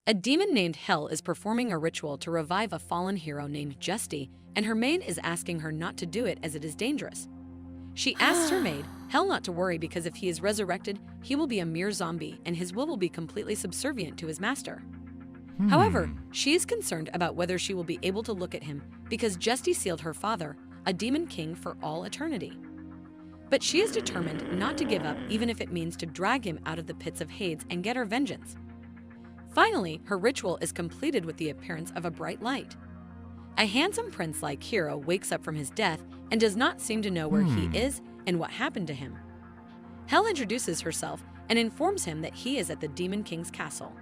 A demon named Hell is performing a ritual to revive a fallen hero named Justy, and her maid is asking her not to do it as it is dangerous. She asks her maid, Hell, not to worry because if he is resurrected, he will be a mere zombie and his will be completely subservient to his master. However, she is concerned about whether she will be able to look at him because Justy sealed her father, a demon king, for all eternity. But she is determined not to give up even if it means to drag him out of the pits of Hades and get her vengeance. Finally, her ritual is completed with the appearance of a bright light. A handsome prince-like hero wakes up from his death and does not seem to know where he is and what happened to him. Hell introduces herself and informs him that he is at the Demon King's castle.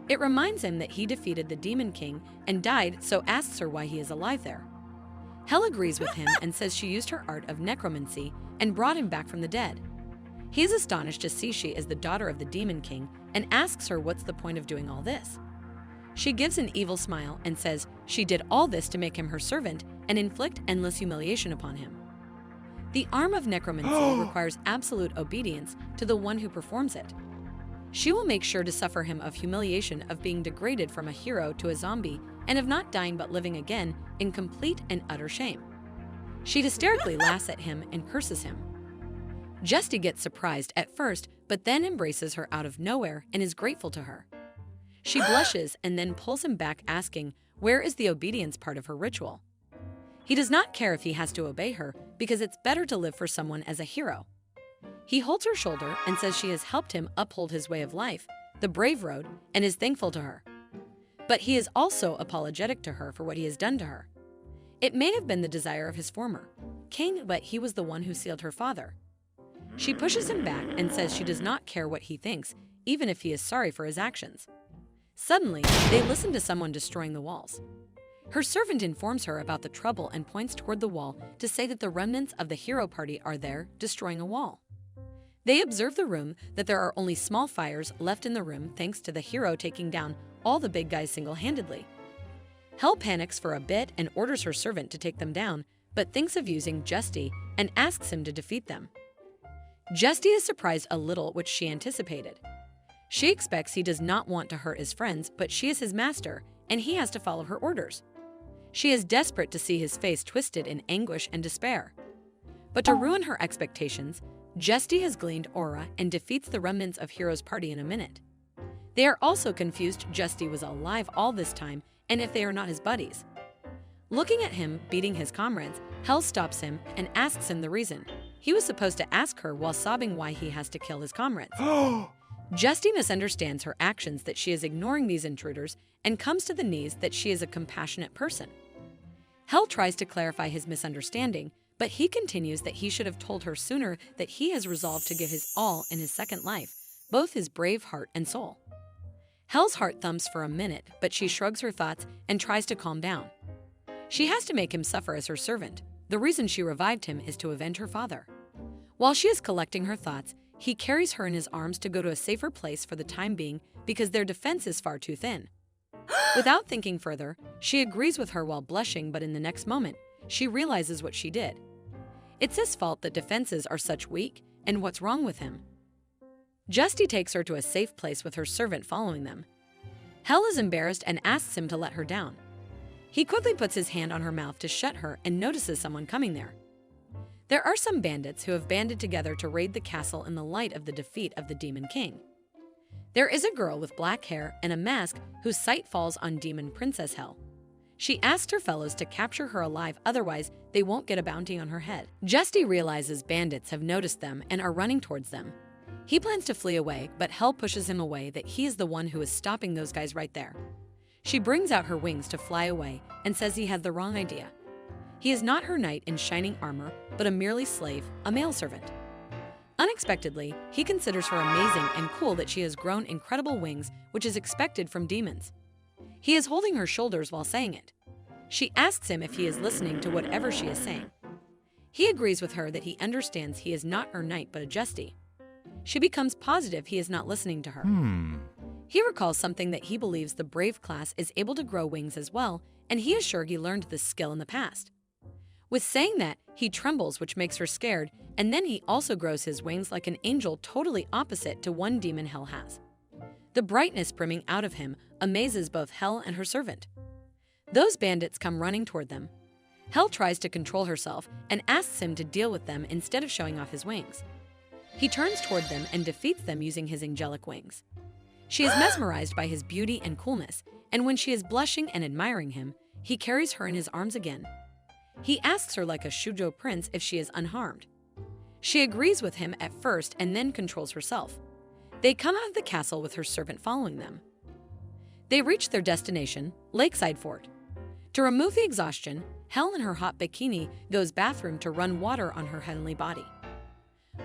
It reminds him that he defeated the Demon King and died, so asks her why he is alive there. Hell agrees with him and says she used her art of necromancy and brought him back from the dead. He is astonished to see she is the daughter of the Demon King and asks her what's the point of doing all this. She gives an evil smile and says she did all this to make him her servant and inflict endless humiliation upon him. The arm of necromancy requires absolute obedience to the one who performs it. She will make sure to suffer him of humiliation of being degraded from a hero to a zombie and of not dying but living again in complete and utter shame. She hysterically laughs at him and curses him. Justy gets surprised at first, but then embraces her out of nowhere and is grateful to her. She blushes and then pulls him back, asking, where is the obedience part of her ritual? He does not care if he has to obey her because it's better to live for someone as a hero. He holds her shoulder and says she has helped him uphold his way of life, the brave road, and is thankful to her. But he is also apologetic to her for what he has done to her. It may have been the desire of his former king, but he was the one who sealed her father. She pushes him back and says she does not care what he thinks, even if he is sorry for his actions. Suddenly, they listen to someone destroying the walls. Her servant informs her about the trouble and points toward the wall to say that the remnants of the hero party are there, destroying a wall. They observe the room that there are only small fires left in the room thanks to the hero taking down all the big guys single-handedly. Hell panics for a bit and orders her servant to take them down, but thinks of using Justy and asks him to defeat them. Justy is surprised a little, which she anticipated. She expects he does not want to hurt his friends, but she is his master, and he has to follow her orders. She is desperate to see his face twisted in anguish and despair. But to ruin her expectations, Justy has gleaned aura and defeats the remnants of Hero's party in a minute. They are also confused Justy was alive all this time, and if they are not his buddies. Looking at him beating his comrades, Hell stops him and asks him the reason. He was supposed to ask her while sobbing why he has to kill his comrades. Justy misunderstands her actions, that she is ignoring these intruders, and comes to the knees that she is a compassionate person. Hell tries to clarify his misunderstanding, but he continues that he should have told her sooner that he has resolved to give his all in his second life, both his brave heart and soul. Hell's heart thumps for a minute, but she shrugs her thoughts and tries to calm down. She has to make him suffer as her servant. The reason she revived him is to avenge her father. While she is collecting her thoughts, he carries her in his arms to go to a safer place for the time being because their defense is far too thin. Without thinking further, she agrees with her while blushing, but in the next moment, she realizes what she did. It's his fault that defenses are such weak, and what's wrong with him? Justy takes her to a safe place with her servant following them. Hell is embarrassed and asks him to let her down. He quickly puts his hand on her mouth to shut her and notices someone coming there. There are some bandits who have banded together to raid the castle in the light of the defeat of the Demon King. There is a girl with black hair and a mask whose sight falls on Demon Princess Hell. She asks her fellows to capture her alive, otherwise they won't get a bounty on her head. Justy realizes bandits have noticed them and are running towards them. He plans to flee away, but Hell pushes him away, that he is the one who is stopping those guys right there. She brings out her wings to fly away and says he had the wrong idea. He is not her knight in shining armor, but a merely slave, a male servant. Unexpectedly, he considers her amazing and cool that she has grown incredible wings, which is expected from demons. He is holding her shoulders while saying it. She asks him if he is listening to whatever she is saying. He agrees with her that he understands he is not her knight but a Justy. She becomes positive he is not listening to her. He recalls something that he believes the brave class is able to grow wings as well, and he is sure he learned this skill in the past. With saying that, he trembles, which makes her scared, and then he also grows his wings like an angel, totally opposite to one demon Hell has. The brightness brimming out of him amazes both Hell and her servant. Those bandits come running toward them. Hell tries to control herself and asks him to deal with them instead of showing off his wings. He turns toward them and defeats them using his angelic wings. She is mesmerized by his beauty and coolness, and when she is blushing and admiring him, he carries her in his arms again. He asks her like a shoujo prince if she is unharmed. She agrees with him at first and then controls herself. They come out of the castle with her servant following them. They reach their destination, Lakeside Fort. To remove the exhaustion, Hell in her hot bikini goes bathroom to run water on her heavenly body.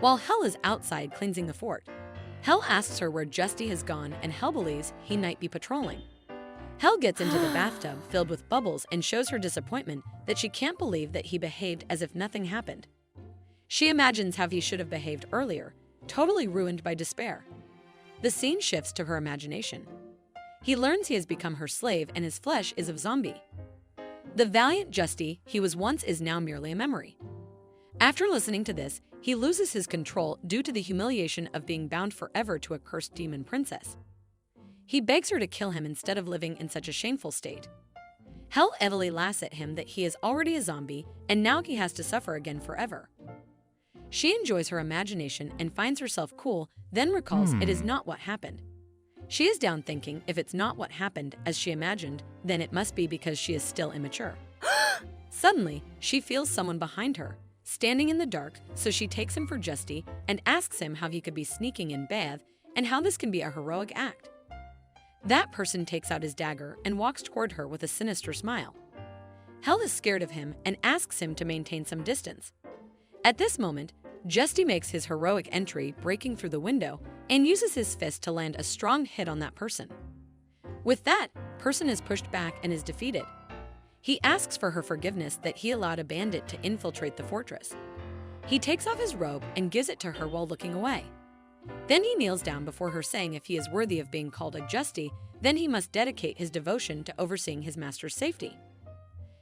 While Hell is outside cleansing the fort, Hell asks her where Justy has gone and Hell believes he might be patrolling. Hell gets into the bathtub filled with bubbles and shows her disappointment that she can't believe that he behaved as if nothing happened. She imagines how he should have behaved earlier, totally ruined by despair. The scene shifts to her imagination. He learns he has become her slave and his flesh is of zombie. The valiant Justy he was once is now merely a memory. After listening to this, he loses his control due to the humiliation of being bound forever to a cursed demon princess. He begs her to kill him instead of living in such a shameful state. Hell heavily laughs at him that he is already a zombie and now he has to suffer again forever. She enjoys her imagination and finds herself cool, then recalls it is not what happened. She is down thinking if it's not what happened as she imagined, then it must be because she is still immature. Suddenly, she feels someone behind her, standing in the dark, so she takes him for Justy and asks him how he could be sneaking in bathe and how this can be a heroic act. That person takes out his dagger and walks toward her with a sinister smile. Hell is scared of him and asks him to maintain some distance. At this moment, Justy makes his heroic entry, breaking through the window, and uses his fist to land a strong hit on that person. With that, person is pushed back and is defeated. He asks for her forgiveness that he allowed a bandit to infiltrate the fortress. He takes off his robe and gives it to her while looking away. Then he kneels down before her saying if he is worthy of being called a Justy, then he must dedicate his devotion to overseeing his master's safety.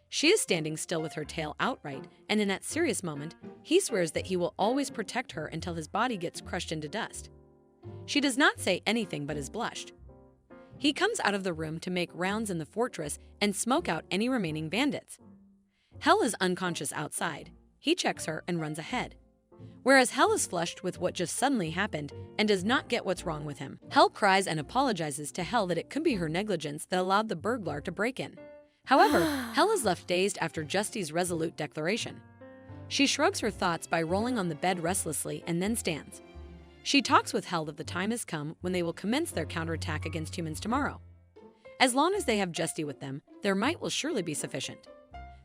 She is standing still with her tail outright, and in that serious moment, he swears that he will always protect her until his body gets crushed into dust. She does not say anything but is blushed. He comes out of the room to make rounds in the fortress and smoke out any remaining bandits. Hell is unconscious outside. He checks her and runs ahead. Whereas Hell is flushed with what just suddenly happened and does not get what's wrong with him. Hell cries and apologizes to Hell that it could be her negligence that allowed the burglar to break in. However, Hell is left dazed after Justy's resolute declaration. She shrugs her thoughts by rolling on the bed restlessly and then stands. She talks with Hell that the time has come when they will commence their counterattack against humans tomorrow. As long as they have Justy with them, their might will surely be sufficient.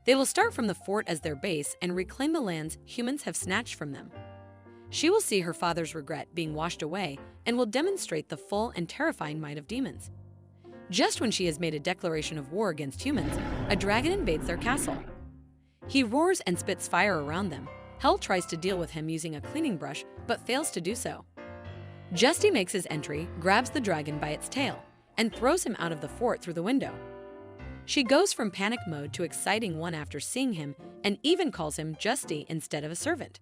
They will start from the fort as their base and reclaim the lands humans have snatched from them. She will see her father's regret being washed away and will demonstrate the full and terrifying might of demons. Just when she has made a declaration of war against humans, a dragon invades their castle. He roars and spits fire around them. Hell tries to deal with him using a cleaning brush, but fails to do so. Justy makes his entry, grabs the dragon by its tail, and throws him out of the fort through the window. She goes from panic mode to exciting one after seeing him and even calls him Justy instead of a servant.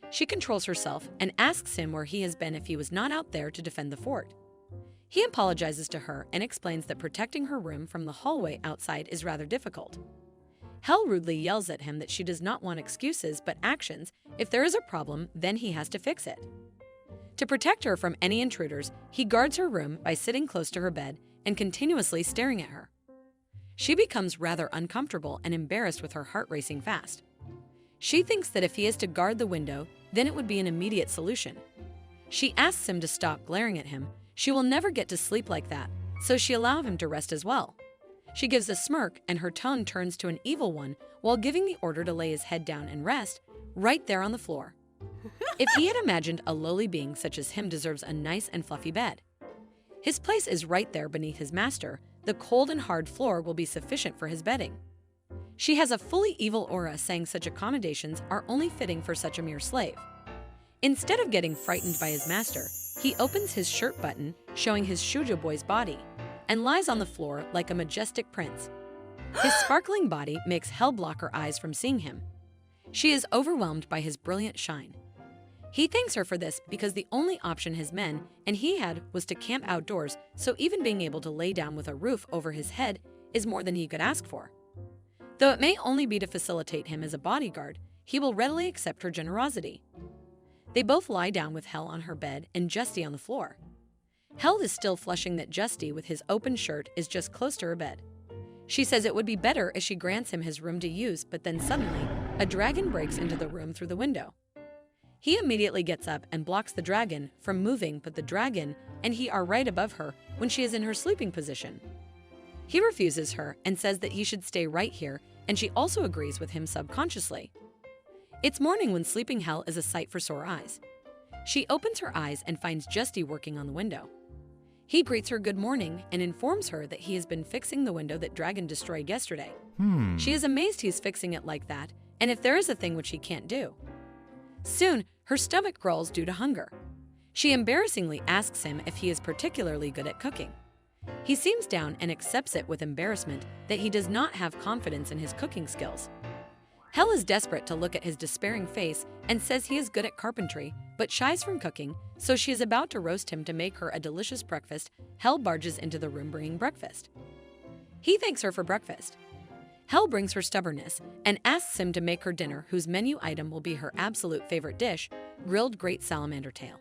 She controls herself and asks him where he has been if he was not out there to defend the fort. He apologizes to her and explains that protecting her room from the hallway outside is rather difficult. Hell rudely yells at him that she does not want excuses but actions. If there is a problem, then he has to fix it. To protect her from any intruders, he guards her room by sitting close to her bed and continuously staring at her. She becomes rather uncomfortable and embarrassed with her heart racing fast. She thinks that if he is to guard the window, then it would be an immediate solution. She asks him to stop glaring at him. She will never get to sleep like that, so she allows him to rest as well. She gives a smirk and her tone turns to an evil one while giving the order to lay his head down and rest right there on the floor. If he had imagined a lowly being such as him deserves a nice and fluffy bed. His place is right there beneath his master. The cold and hard floor will be sufficient for his bedding. She has a fully evil aura saying such accommodations are only fitting for such a mere slave. Instead of getting frightened by his master, he opens his shirt button, showing his shoujo boy's body, and lies on the floor like a majestic prince. His sparkling body makes Hell block her eyes from seeing him. She is overwhelmed by his brilliant shine. He thanks her for this because the only option his men and he had was to camp outdoors, so even being able to lay down with a roof over his head is more than he could ask for. Though it may only be to facilitate him as a bodyguard, he will readily accept her generosity. They both lie down with Hell on her bed and Justy on the floor. Hell is still flushing that Justy with his open shirt is just close to her bed. She says it would be better as she grants him his room to use, but then suddenly, a dragon breaks into the room through the window. He immediately gets up and blocks the dragon from moving, but the dragon and he are right above her when she is in her sleeping position. He refuses her and says that he should stay right here, and she also agrees with him subconsciously. It's morning when sleeping Hell is a sight for sore eyes. She opens her eyes and finds Justy working on the window. He greets her good morning and informs her that he has been fixing the window that Dragon destroyed yesterday. She is amazed he's fixing it like that, and if there is a thing which he can't do. Soon, her stomach growls due to hunger. She embarrassingly asks him if he is particularly good at cooking. He seems down and accepts it with embarrassment that he does not have confidence in his cooking skills. Hell is desperate to look at his despairing face and says he is good at carpentry, but shies from cooking, so she is about to roast him to make her a delicious breakfast. Hell barges into the room bringing breakfast. He thanks her for breakfast. Hell brings her stubbornness and asks him to make her dinner, whose menu item will be her absolute favorite dish, grilled great salamander tail.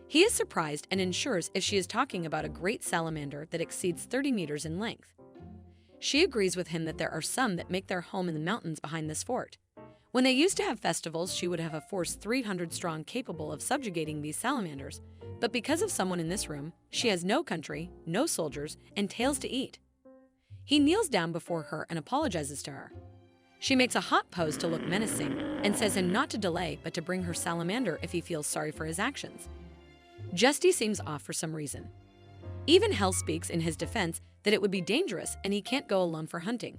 He is surprised and ensures if she is talking about a great salamander that exceeds 30 meters in length. She agrees with him that there are some that make their home in the mountains behind this fort. When they used to have festivals, she would have a force 300 strong capable of subjugating these salamanders, but because of someone in this room, she has no country, no soldiers, and tails to eat. He kneels down before her and apologizes to her. She makes a hot pose to look menacing and says him not to delay but to bring her salamander if he feels sorry for his actions. Justy seems off for some reason. Even Hell speaks in his defense that it would be dangerous and he can't go alone for hunting.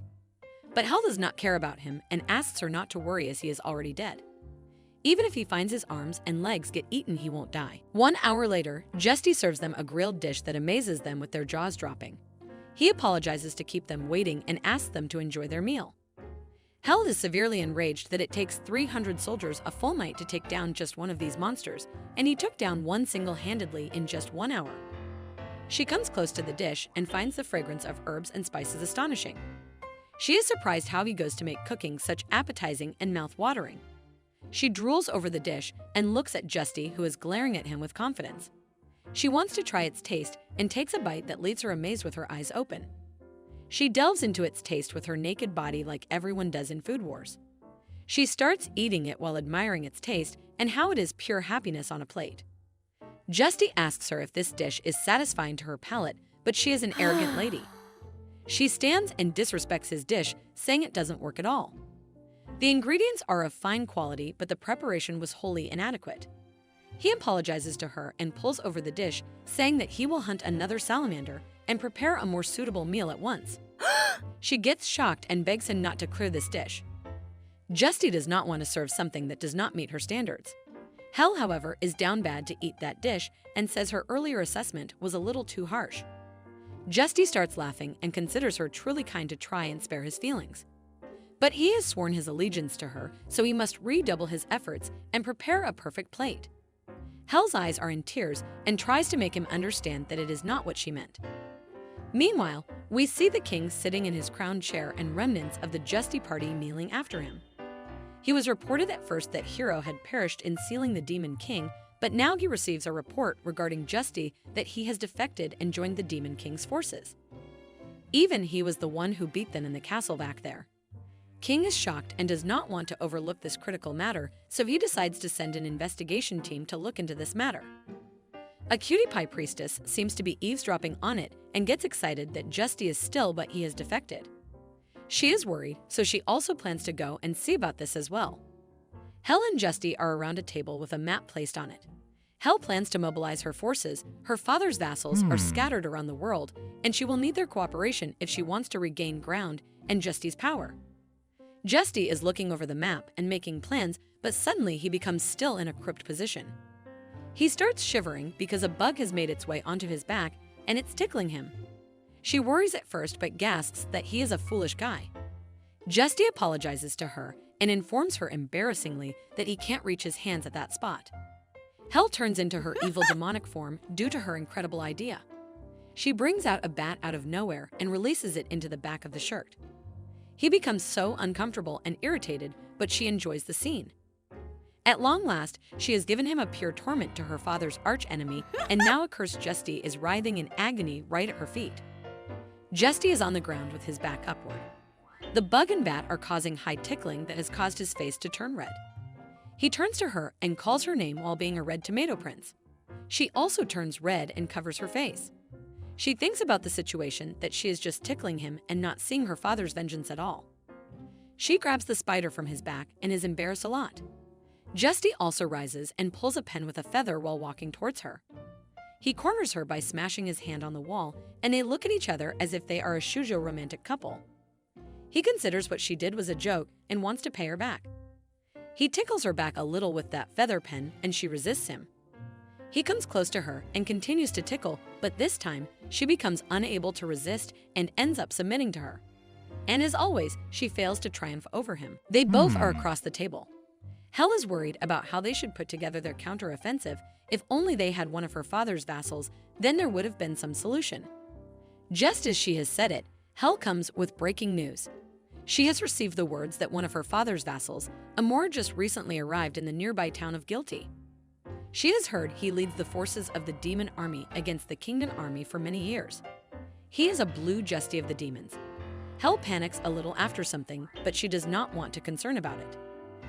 But Hell does not care about him and asks her not to worry as he is already dead. Even if he finds his arms and legs get eaten, he won't die. 1 hour later, Justy serves them a grilled dish that amazes them with their jaws dropping. He apologizes to keep them waiting and asks them to enjoy their meal. Hell is severely enraged that it takes 300 soldiers a full night to take down just one of these monsters, and he took down one single-handedly in just 1 hour. She comes close to the dish and finds the fragrance of herbs and spices astonishing. She is surprised how he goes to make cooking such appetizing and mouth-watering. She drools over the dish and looks at Justy, who is glaring at him with confidence. She wants to try its taste and takes a bite that leaves her amazed with her eyes open. She delves into its taste with her naked body like everyone does in Food Wars. She starts eating it while admiring its taste and how it is pure happiness on a plate. Justy asks her if this dish is satisfying to her palate, but she is an arrogant lady. She stands and disrespects his dish, saying it doesn't work at all. The ingredients are of fine quality, but the preparation was wholly inadequate. He apologizes to her and pulls over the dish, saying that he will hunt another salamander and prepare a more suitable meal at once. She gets shocked and begs him not to clear this dish. Justy does not want to serve something that does not meet her standards. Hell, however, is down bad to eat that dish and says her earlier assessment was a little too harsh. Justy starts laughing and considers her truly kind to try and spare his feelings. But he has sworn his allegiance to her, so he must redouble his efforts and prepare a perfect plate. Hell's eyes are in tears and tries to make him understand that it is not what she meant. Meanwhile, we see the king sitting in his crowned chair and remnants of the Justy party kneeling after him. He was reported at first that Hero had perished in sealing the Demon King, but now he receives a report regarding Justy that he has defected and joined the Demon King's forces. Even he was the one who beat them in the castle back there. King is shocked and does not want to overlook this critical matter, so he decides to send an investigation team to look into this matter. A cutie pie priestess seems to be eavesdropping on it and gets excited that Justy is still but he has defected. She is worried, so she also plans to go and see about this as well. Hell and Justy are around a table with a map placed on it. Hell plans to mobilize her forces. Her father's vassals are scattered around the world, and she will need their cooperation if she wants to regain ground and Justy's power. Justy is looking over the map and making plans, but suddenly he becomes still in a crypt position. He starts shivering because a bug has made its way onto his back and it's tickling him. She worries at first but gasps that he is a foolish guy. Justy apologizes to her and informs her embarrassingly that he can't reach his hands at that spot. Hell turns into her evil demonic form due to her incredible idea. She brings out a bat out of nowhere and releases it into the back of the shirt. He becomes so uncomfortable and irritated, but she enjoys the scene. At long last, she has given him a pure torment to her father's archenemy, and now a cursed Justy is writhing in agony right at her feet. Justy is on the ground with his back upward. The bug and bat are causing high tickling that has caused his face to turn red. He turns to her and calls her name while being a red tomato prince. She also turns red and covers her face. She thinks about the situation that she is just tickling him and not seeing her father's vengeance at all. She grabs the spider from his back and is embarrassed a lot. Justy also rises and pulls a pen with a feather while walking towards her. He corners her by smashing his hand on the wall, and they look at each other as if they are a shoujo romantic couple. He considers what she did was a joke and wants to pay her back. He tickles her back a little with that feather pen, and she resists him. He comes close to her and continues to tickle, but this time, she becomes unable to resist and ends up submitting to her. And as always, she fails to triumph over him. They both are across the table. Hell is worried about how they should put together their counteroffensive. If only they had one of her father's vassals, then there would have been some solution. Just as she has said it, Hell comes with breaking news. She has received the words that one of her father's vassals, Amor, just recently arrived in the nearby town of Guilty. She has heard he leads the forces of the demon army against the kingdom army for many years. He is a blue Justy of the demons. Hell panics a little after something, but she does not want to concern about it.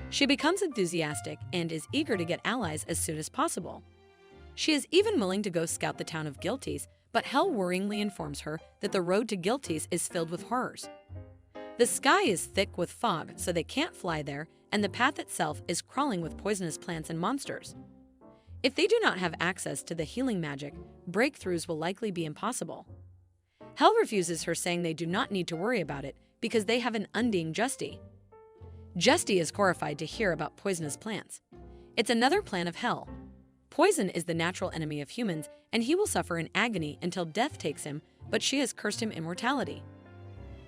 She becomes enthusiastic and is eager to get allies as soon as possible. She is even willing to go scout the town of Guilties, but Hell worryingly informs her that the road to Guilties is filled with horrors. The sky is thick with fog, so they can't fly there, and the path itself is crawling with poisonous plants and monsters. If they do not have access to the healing magic, breakthroughs will likely be impossible. Hell refuses her, saying they do not need to worry about it because they have an undying Justy. Justy is horrified to hear about poisonous plants. It's another plan of Hell. Poison is the natural enemy of humans, and he will suffer in agony until death takes him, but she has cursed him immortality.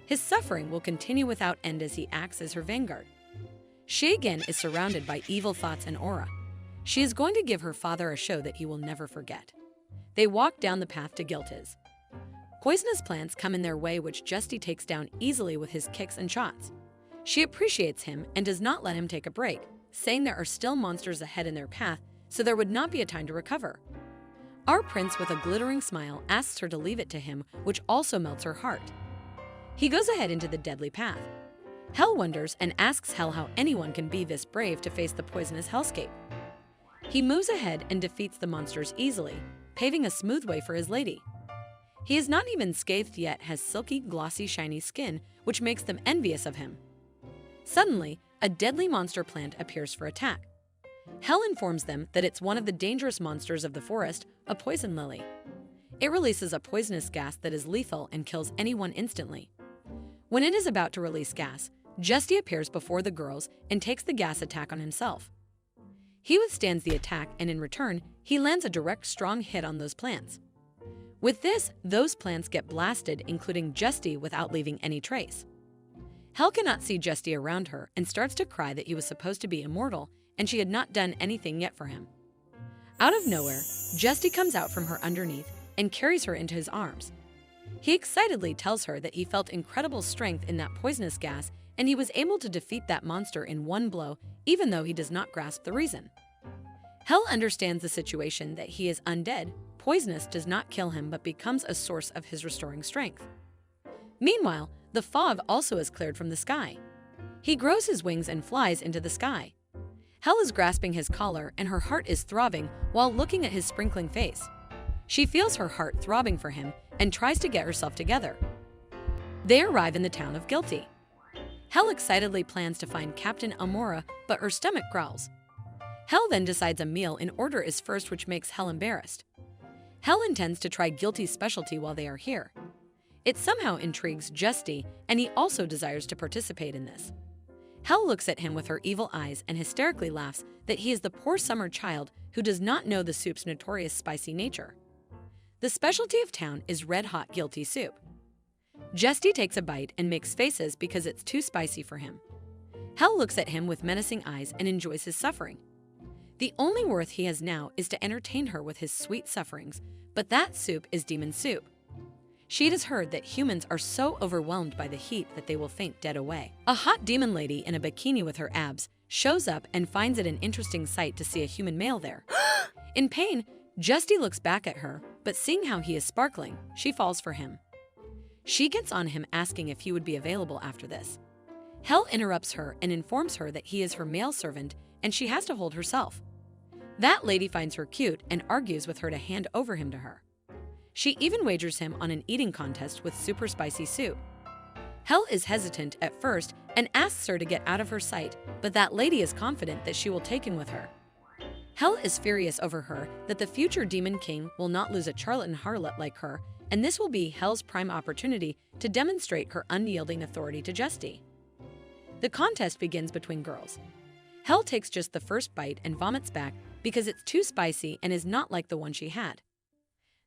His suffering will continue without end as he acts as her vanguard. She again is surrounded by evil thoughts and aura. She is going to give her father a show that he will never forget. They walk down the path to Guilties. Poisonous plants come in their way, which Justy takes down easily with his kicks and shots. She appreciates him and does not let him take a break, saying there are still monsters ahead in their path, so there would not be a time to recover. Our prince, with a glittering smile, asks her to leave it to him, which also melts her heart. He goes ahead into the deadly path. Hell wonders and asks Hell how anyone can be this brave to face the poisonous hellscape. He moves ahead and defeats the monsters easily, paving a smooth way for his lady. He is not even scathed yet, has silky, glossy, shiny skin, which makes them envious of him. Suddenly, a deadly monster plant appears for attack. Hell informs them that it's one of the dangerous monsters of the forest, a poison lily. It releases a poisonous gas that is lethal and kills anyone instantly. When it is about to release gas, Justy appears before the girls and takes the gas attack on himself. He withstands the attack, and in return, he lands a direct, strong hit on those plants. With this, those plants get blasted, including Justy, without leaving any trace. Hell cannot see Justy around her and starts to cry that he was supposed to be immortal and she had not done anything yet for him. Out of nowhere, Justy comes out from her underneath and carries her into his arms. He excitedly tells her that he felt incredible strength in that poisonous gas and he was able to defeat that monster in one blow, even though he does not grasp the reason. Hell understands the situation, that he is undead. Poisonous does not kill him but becomes a source of his restoring strength. Meanwhile, the fog also is cleared from the sky. He grows his wings and flies into the sky. Hell is grasping his collar and her heart is throbbing while looking at his sprinkling face. She feels her heart throbbing for him and tries to get herself together. They arrive in the town of Guilty. Hell excitedly plans to find Captain Amora, but her stomach growls. Hell then decides a meal in order is first, which makes Hell embarrassed. Hell intends to try Guilty's specialty while they are here. It somehow intrigues Justy, and he also desires to participate in this. Hell looks at him with her evil eyes and hysterically laughs that he is the poor summer child who does not know the soup's notorious spicy nature. The specialty of town is red-hot Guilty soup. Justy takes a bite and makes faces because it's too spicy for him. Hell looks at him with menacing eyes and enjoys his suffering. The only worth he has now is to entertain her with his sweet sufferings, but that soup is demon soup. She has heard that humans are so overwhelmed by the heat that they will faint dead away. A hot demon lady in a bikini with her abs shows up and finds it an interesting sight to see a human male there. In pain, Justy looks back at her, but seeing how he is sparkling, she falls for him. She gets on him asking if he would be available after this. Hell interrupts her and informs her that he is her male servant and she has to hold herself. That lady finds her cute and argues with her to hand over him to her. She even wagers him on an eating contest with super spicy soup. Hell is hesitant at first and asks her to get out of her sight, but that lady is confident that she will take him with her. Hell is furious over her that the future Demon King will not lose a charlatan harlot like her, and this will be Hell's prime opportunity to demonstrate her unyielding authority to Justy. The contest begins between girls. Hell takes just the first bite and vomits back because it's too spicy and is not like the one she had.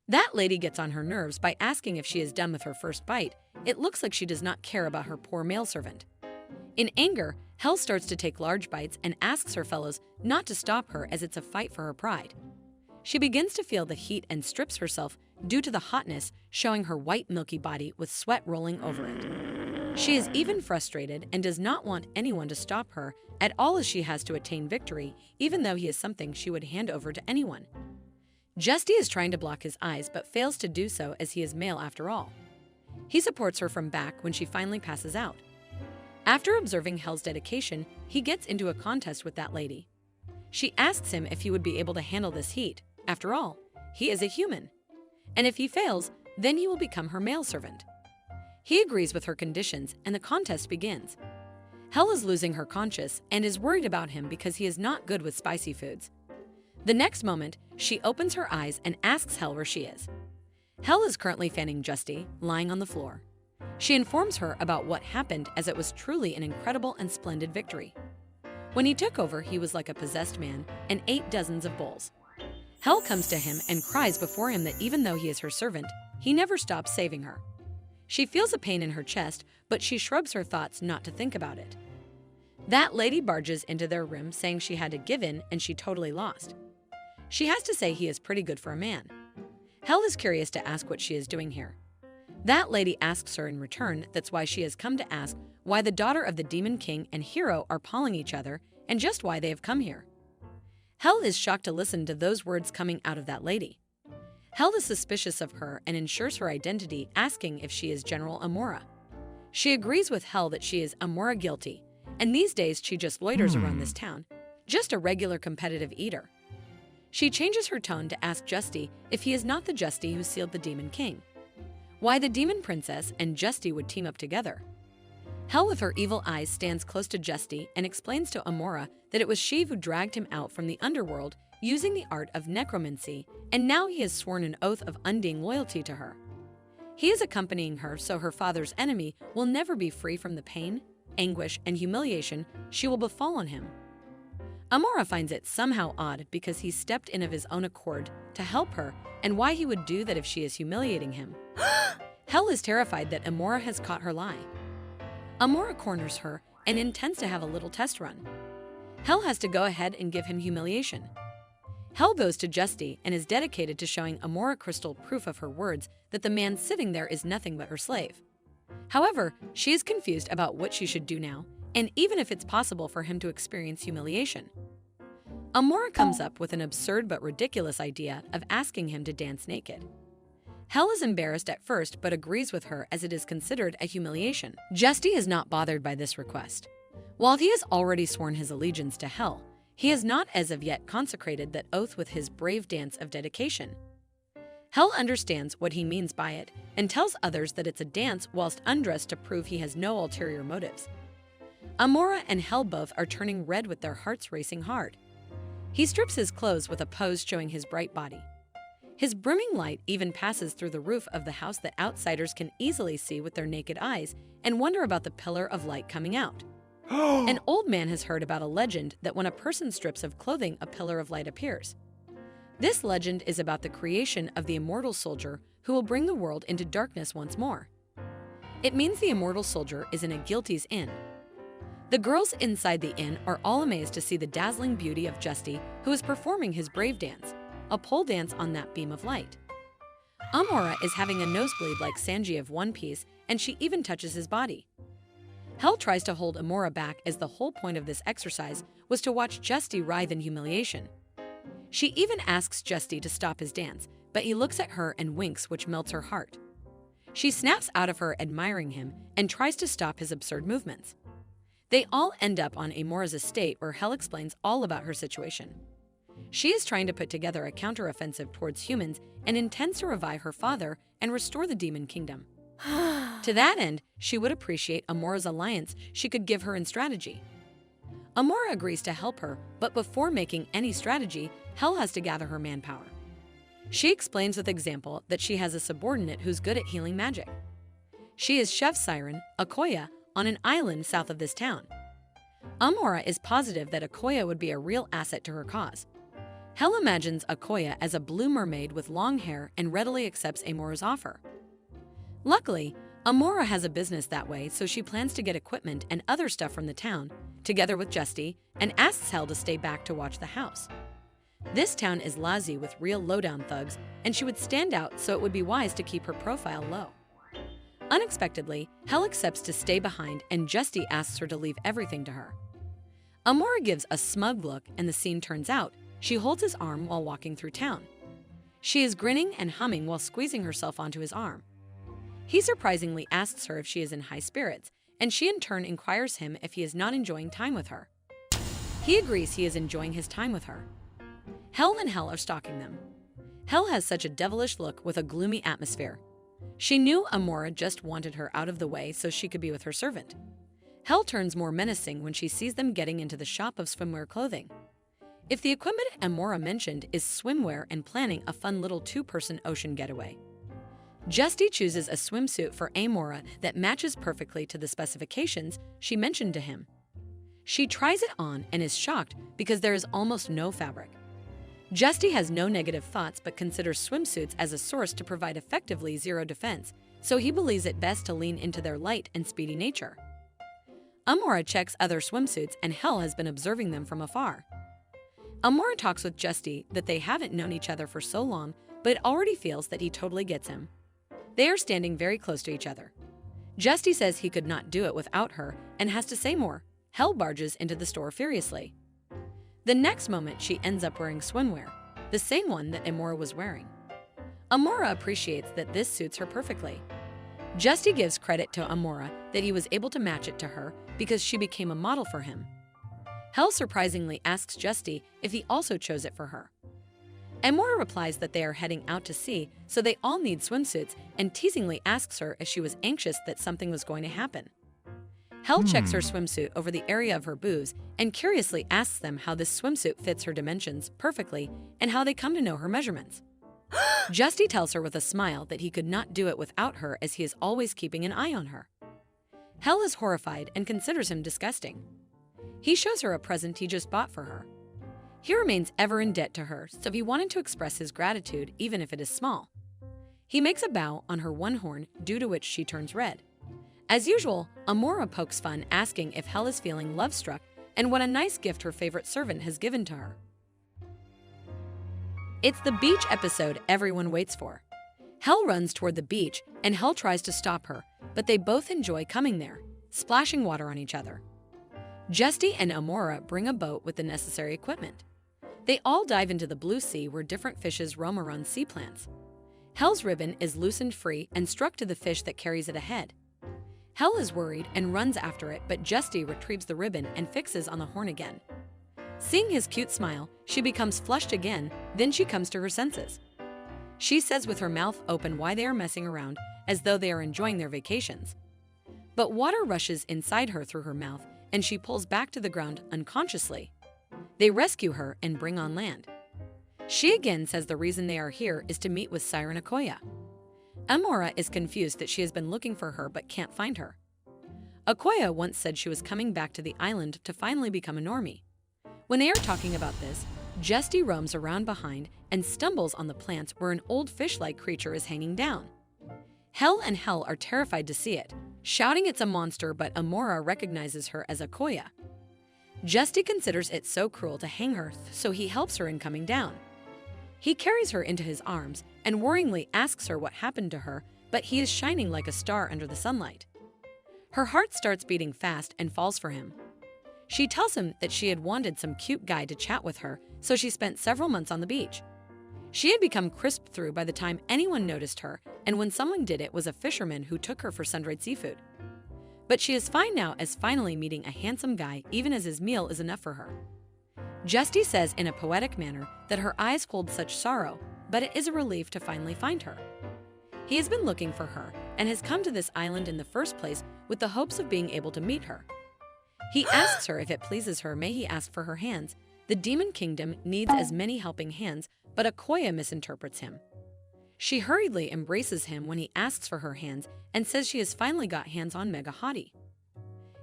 That lady gets on her nerves by asking if she is done with her first bite. It looks like she does not care about her poor male servant. In anger, Hell starts to take large bites and asks her fellows not to stop her as it's a fight for her pride. She begins to feel the heat and strips herself due to the hotness, showing her white milky body with sweat rolling over it. She is even frustrated and does not want anyone to stop her at all as she has to attain victory, even though he is something she would hand over to anyone. Justy is trying to block his eyes but fails to do so as he is male after all. He supports her from back when she finally passes out. After observing Hell's dedication, he gets into a contest with that lady. She asks him if he would be able to handle this heat. After all, he is a human. And if he fails, then he will become her male servant. He agrees with her conditions and the contest begins. Hell is losing her conscience and is worried about him because he is not good with spicy foods. The next moment, she opens her eyes and asks Hell where she is. Hell is currently fanning Justy, lying on the floor. She informs her about what happened as it was truly an incredible and splendid victory. When he took over, he was like a possessed man and ate dozens of bowls. Hell comes to him and cries before him that even though he is her servant, he never stops saving her. She feels a pain in her chest, but she shrugs her thoughts not to think about it. That lady barges into their room saying she had to give in and she totally lost. She has to say he is pretty good for a man. Hell is curious to ask what she is doing here. That lady asks her in return that's why she has come to ask why the daughter of the Demon King and hero are pawing each other and just why they have come here. Hell is shocked to listen to those words coming out of that lady. Hell is suspicious of her and ensures her identity, asking if she is General Amora. She agrees with Hell that she is Amora guilty, and these days she just loiters around this town, just a regular competitive eater. She changes her tone to ask Justy if he is not the Justy who sealed the Demon King. Why the Demon Princess and Justy would team up together. Hell with her evil eyes stands close to Justy and explains to Amora that it was she who dragged him out from the underworld using the art of necromancy, and now he has sworn an oath of undying loyalty to her. He is accompanying her so her father's enemy will never be free from the pain, anguish, and humiliation she will befall on him. Amora finds it somehow odd because he stepped in of his own accord to help her and why he would do that if she is humiliating him. Hell is terrified that Amora has caught her lie. Amora corners her and intends to have a little test run. Hell has to go ahead and give him humiliation. Hell goes to Justy and is dedicated to showing Amora crystal proof of her words that the man sitting there is nothing but her slave. However, she is confused about what she should do now, and even if it's possible for him to experience humiliation. Amora comes up with an absurd but ridiculous idea of asking him to dance naked. Hell is embarrassed at first but agrees with her as it is considered a humiliation. Justy is not bothered by this request. While he has already sworn his allegiance to Hell, he has not as of yet consecrated that oath with his brave dance of dedication. Hell understands what he means by it and tells others that it's a dance whilst undressed to prove he has no ulterior motives. Amora and Hell both are turning red with their hearts racing hard. He strips his clothes with a pose showing his bright body. His brimming light even passes through the roof of the house that outsiders can easily see with their naked eyes and wonder about the pillar of light coming out. An old man has heard about a legend that when a person strips of clothing, a pillar of light appears. This legend is about the creation of the immortal soldier who will bring the world into darkness once more. It means the immortal soldier is in a guilty's inn. The girls inside the inn are all amazed to see the dazzling beauty of Justy, who is performing his brave dance, a pole dance on that beam of light. Amora is having a nosebleed like Sanji of One Piece, and she even touches his body. Hell tries to hold Amora back as the whole point of this exercise was to watch Justy writhe in humiliation. She even asks Justy to stop his dance, but he looks at her and winks, which melts her heart. She snaps out of her admiring him and tries to stop his absurd movements. They all end up on Amora's estate where Hell explains all about her situation. She is trying to put together a counteroffensive towards humans and intends to revive her father and restore the demon kingdom. To that end, she would appreciate Amora's alliance she could give her in strategy. Amora agrees to help her, but before making any strategy, Hell has to gather her manpower. She explains with example that she has a subordinate who's good at healing magic. She is Chef Siren, Akoya, on an island south of this town. Amora is positive that Akoya would be a real asset to her cause. Hell imagines Akoya as a blue mermaid with long hair and readily accepts Amora's offer. Luckily, Amora has a business that way, so she plans to get equipment and other stuff from the town, together with Justy, and asks Hell to stay back to watch the house. This town is lousy with real lowdown thugs, and she would stand out, so it would be wise to keep her profile low. Unexpectedly, Hell accepts to stay behind, and Justy asks her to leave everything to her. Amora gives a smug look, and the scene turns out she holds his arm while walking through town. She is grinning and humming while squeezing herself onto his arm. He surprisingly asks her if she is in high spirits, and she in turn inquires him if he is not enjoying time with her. He agrees he is enjoying his time with her. Hell and Hell are stalking them. Hell has such a devilish look with a gloomy atmosphere. She knew Amora just wanted her out of the way so she could be with her servant. Hell turns more menacing when she sees them getting into the shop of swimwear clothing. If the equipment Amora mentioned is swimwear and planning a fun little two-person ocean getaway. Justy chooses a swimsuit for Amora that matches perfectly to the specifications she mentioned to him. She tries it on and is shocked because there is almost no fabric. Justy has no negative thoughts but considers swimsuits as a source to provide effectively zero defense, so he believes it best to lean into their light and speedy nature. Amora checks other swimsuits and Hell has been observing them from afar. Amora talks with Justy that they haven't known each other for so long, but already feels that he totally gets him. They are standing very close to each other. Justy says he could not do it without her and has to say more. Hell barges into the store furiously. The next moment, she ends up wearing swimwear, the same one that Amora was wearing. Amora appreciates that this suits her perfectly. Justy gives credit to Amora that he was able to match it to her because she became a model for him. Hell surprisingly asks Justy if he also chose it for her. Amora replies that they are heading out to sea, so they all need swimsuits, and teasingly asks her if she was anxious that something was going to happen. Hell checks her swimsuit over the area of her boobs and curiously asks them how this swimsuit fits her dimensions perfectly and how they come to know her measurements. Justy tells her with a smile that he could not do it without her as he is always keeping an eye on her. Hell is horrified and considers him disgusting. He shows her a present he just bought for her. He remains ever in debt to her, so he wanted to express his gratitude even if it is small. He makes a bow on her one horn, due to which she turns red. As usual, Amora pokes fun, asking if Hell is feeling love-struck and what a nice gift her favorite servant has given to her. It's the beach episode everyone waits for. Hell runs toward the beach and Hell tries to stop her, but they both enjoy coming there, splashing water on each other. Justy and Amora bring a boat with the necessary equipment. They all dive into the blue sea where different fishes roam around sea plants. Hell's ribbon is loosened free and struck to the fish that carries it ahead. Hell is worried and runs after it, but Justy retrieves the ribbon and fixes on the horn again. Seeing his cute smile, she becomes flushed again, then she comes to her senses. She says with her mouth open why they are messing around, as though they are enjoying their vacations. But water rushes inside her through her mouth, and she pulls back to the ground unconsciously. They rescue her and bring on land. She again says the reason they are here is to meet with Siren Akoya. Amora is confused that she has been looking for her but can't find her. Akoya once said she was coming back to the island to finally become a normie. When they are talking about this, Justy roams around behind and stumbles on the plants where an old fish-like creature is hanging down. Hell and Hell are terrified to see it. shouting it's a monster, but Amora recognizes her as Akoya. Justy considers it so cruel to hang her, so he helps her in coming down. He carries her into his arms and worryingly asks her what happened to her, but he is shining like a star under the sunlight. Her heart starts beating fast and falls for him. She tells him that she had wanted some cute guy to chat with her, so she spent several months on the beach. She had become crisped through by the time anyone noticed her, and when someone did, it was a fisherman who took her for sun-dried seafood. But she is fine now, as finally meeting a handsome guy, even as his meal is enough for her. Justy says in a poetic manner that her eyes hold such sorrow, but it is a relief to finally find her. He has been looking for her and has come to this island in the first place with the hopes of being able to meet her. He asks her if it pleases her, may he ask for her hands. The demon kingdom needs as many helping hands, but Akoya misinterprets him. She hurriedly embraces him when he asks for her hands and says she has finally got hands on Mega Hottie.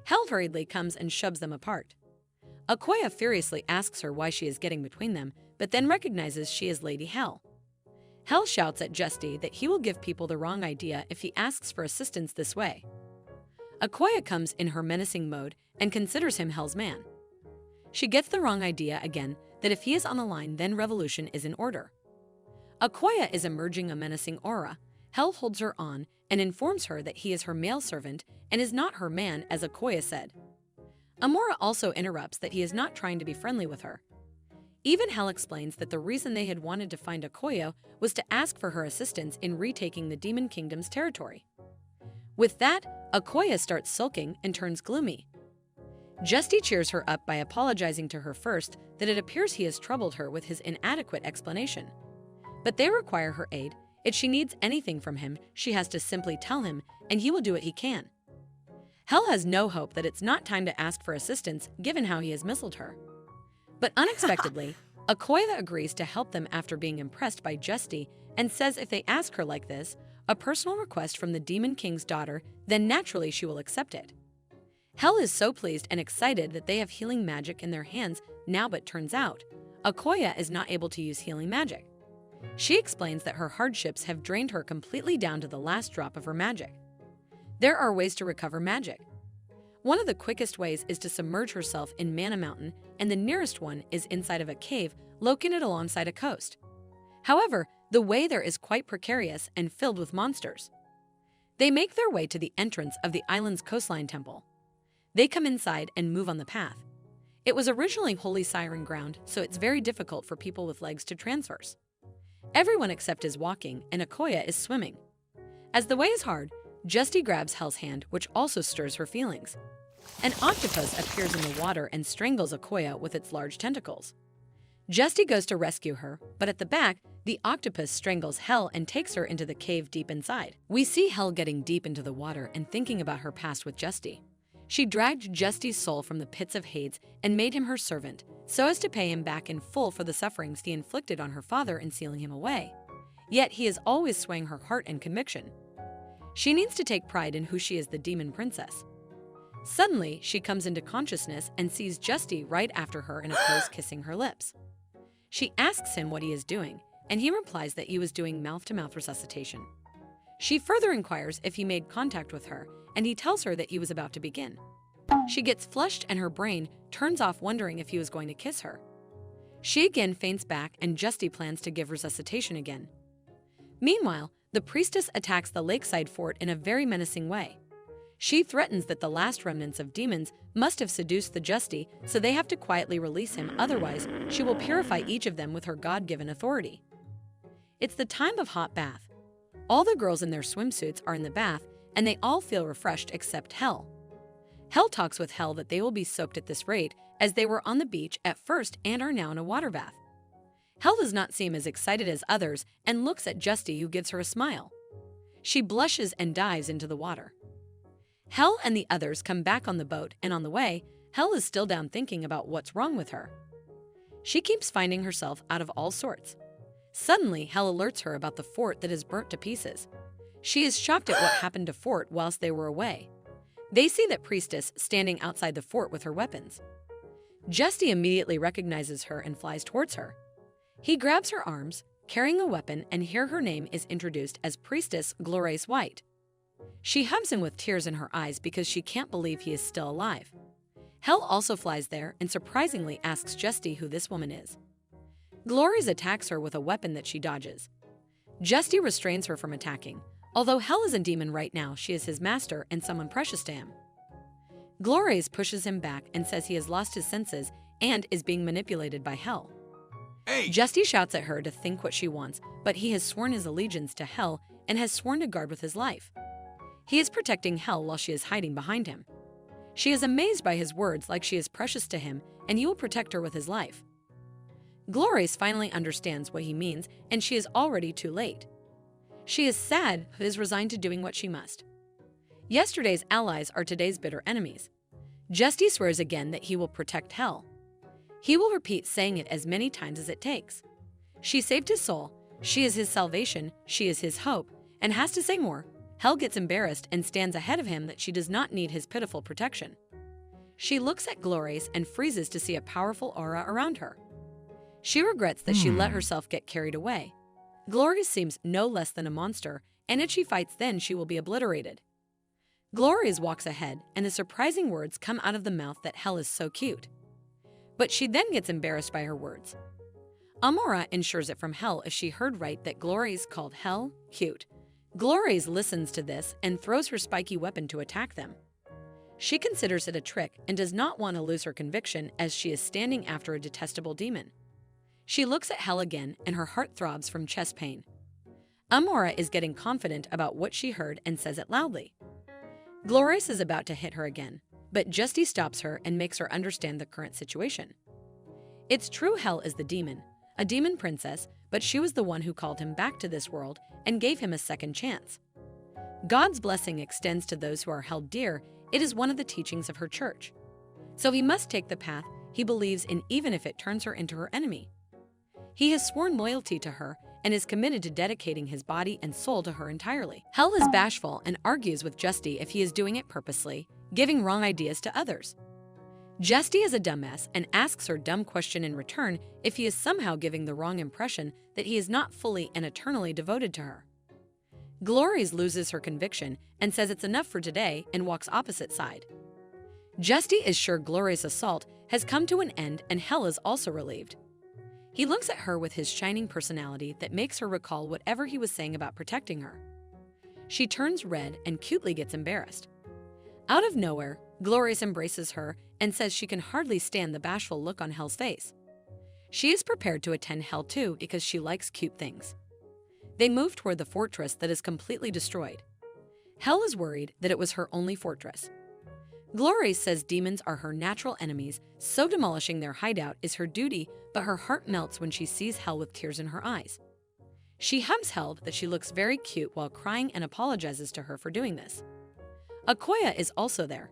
Hell hurriedly comes and shoves them apart. Akoya furiously asks her why she is getting between them, but then recognizes she is Lady Hell. Hell shouts at Justy that he will give people the wrong idea if he asks for assistance this way. Akoya comes in her menacing mode and considers him Hell's man. She gets the wrong idea again, that if he is on the line, then revolution is in order. Akoya is emerging a menacing aura. Hell holds her on and informs her that he is her male servant and is not her man, as Akoya said. Amora also interrupts that he is not trying to be friendly with her. Even Hell explains that the reason they had wanted to find Akoya was to ask for her assistance in retaking the Demon Kingdom's territory. With that, Akoya starts sulking and turns gloomy. Justy cheers her up by apologizing to her first that it appears he has troubled her with his inadequate explanation. But they require her aid. If she needs anything from him, she has to simply tell him, and he will do what he can. Hell has no hope that it's not time to ask for assistance, given how he has missiled her. But unexpectedly, Akoya agrees to help them after being impressed by Justy and says if they ask her like this, a personal request from the Demon King's daughter, then naturally she will accept it. Hell is so pleased and excited that they have healing magic in their hands now, but turns out, Akoya is not able to use healing magic. She explains that her hardships have drained her completely down to the last drop of her magic. There are ways to recover magic. One of the quickest ways is to submerge herself in Mana Mountain, and the nearest one is inside of a cave located alongside a coast. However, the way there is quite precarious and filled with monsters. They make their way to the entrance of the island's coastline temple. They come inside and move on the path. It was originally holy siren ground, so it's very difficult for people with legs to traverse. Everyone except is walking, and Akoya is swimming. As the way is hard, Justy grabs Hell's hand, which also stirs her feelings. An octopus appears in the water and strangles Akoya with its large tentacles. Justy goes to rescue her, but at the back, the octopus strangles Hell and takes her into the cave deep inside. We see Hell getting deep into the water and thinking about her past with Justy. She dragged Justy's soul from the pits of Hades and made him her servant, so as to pay him back in full for the sufferings he inflicted on her father in sealing him away. Yet he is always swaying her heart and conviction. She needs to take pride in who she is, the demon princess. Suddenly, she comes into consciousness and sees Justy right after her in a pose kissing her lips. She asks him what he is doing, and he replies that he was doing mouth-to-mouth resuscitation. She further inquires if he made contact with her, and he tells her that he was about to begin. She gets flushed and her brain turns off, wondering if he was going to kiss her. She again faints back, and Justy plans to give resuscitation again. Meanwhile, the priestess attacks the lakeside fort in a very menacing way. She threatens that the last remnants of demons must have seduced the Justy, so they have to quietly release him, otherwise she will purify each of them with her God-given authority. It's the time of hot bath. All the girls in their swimsuits are in the bath, and they all feel refreshed except Hell. Hell talks with Hell that they will be soaked at this rate, as they were on the beach at first and are now in a water bath. Hell does not seem as excited as others and looks at Justy, who gives her a smile. She blushes and dives into the water. Hell and the others come back on the boat, and on the way, Hell is still down thinking about what's wrong with her. She keeps finding herself out of all sorts. Suddenly, Hell alerts her about the fort that is burnt to pieces. She is shocked at what happened to Fort whilst they were away. They see that Priestess standing outside the fort with her weapons. Justy immediately recognizes her and flies towards her. He grabs her arms, carrying a weapon, and here her name is introduced as Priestess Glorious White. She hugs him with tears in her eyes because she can't believe he is still alive. Hell also flies there and surprisingly asks Justy who this woman is. Glories attacks her with a weapon that she dodges. Justy restrains her from attacking. Although Hell is a demon right now, she is his master and someone precious to him. Glories pushes him back and says he has lost his senses and is being manipulated by Hell. Hey! Justy shouts at her to think what she wants, but he has sworn his allegiance to Hell and has sworn to guard with his life. He is protecting Hell while she is hiding behind him. She is amazed by his words like she is precious to him and he will protect her with his life. Glories finally understands what he means and she is already too late. She is sad but is resigned to doing what she must. Yesterday's allies are today's bitter enemies. Justy swears again that he will protect Hell. He will repeat saying it as many times as it takes. She saved his soul, she is his salvation, she is his hope, and has to say more. Hell gets embarrassed and stands ahead of him that she does not need his pitiful protection. She looks at Glories and freezes to see a powerful aura around her. She regrets that she let herself get carried away. Glories seems no less than a monster, and if she fights then she will be obliterated. Glories walks ahead, and the surprising words come out of the mouth that Hell is so cute. But she then gets embarrassed by her words. Amora ensures it from Hell if she heard right that Glories called Hell cute. Glories listens to this and throws her spiky weapon to attack them. She considers it a trick and does not want to lose her conviction as she is standing after a detestable demon. She looks at Hell again and her heart throbs from chest pain. Amora is getting confident about what she heard and says it loudly. Glories is about to hit her again, but Justy stops her and makes her understand the current situation. It's true Hell is the demon, a demon princess, but she was the one who called him back to this world and gave him a second chance. God's blessing extends to those who are held dear. It is one of the teachings of her church. So he must take the path he believes in even if it turns her into her enemy. He has sworn loyalty to her and is committed to dedicating his body and soul to her entirely. Hell is bashful and argues with Justy if he is doing it purposely, giving wrong ideas to others. Justy is a dumbass and asks her dumb question in return if he is somehow giving the wrong impression that he is not fully and eternally devoted to her. Glories loses her conviction and says it's enough for today and walks opposite side. Justy is sure Glories' assault has come to an end and Hell is also relieved. He looks at her with his shining personality that makes her recall whatever he was saying about protecting her. She turns red and cutely gets embarrassed. Out of nowhere, Glories embraces her and says she can hardly stand the bashful look on Hell's face. She is prepared to attend Hell too because she likes cute things. They move toward the fortress that is completely destroyed. Hell is worried that it was her only fortress. Glories says demons are her natural enemies, so demolishing their hideout is her duty, but her heart melts when she sees Hell with tears in her eyes. She hugs Hell that she looks very cute while crying and apologizes to her for doing this. Akoya is also there.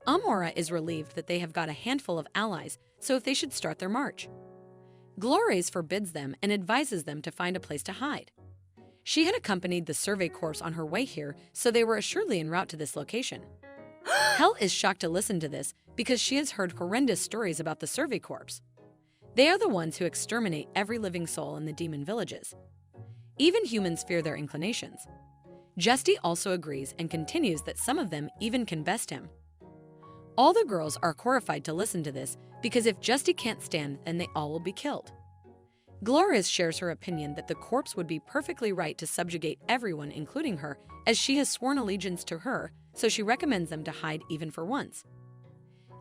Amora is relieved that they have got a handful of allies, so if they should start their march. Glories forbids them and advises them to find a place to hide. She had accompanied the survey corps on her way here, so they were assuredly en route to this location. Hell is shocked to listen to this because she has heard horrendous stories about the survey corps. They are the ones who exterminate every living soul in the demon villages. Even humans fear their inclinations. Justy also agrees and continues that some of them even can best him. All the girls are horrified to listen to this because if Justy can't stand, then they all will be killed. Glories shares her opinion that the corpse would be perfectly right to subjugate everyone, including her, as she has sworn allegiance to her, so she recommends them to hide even for once.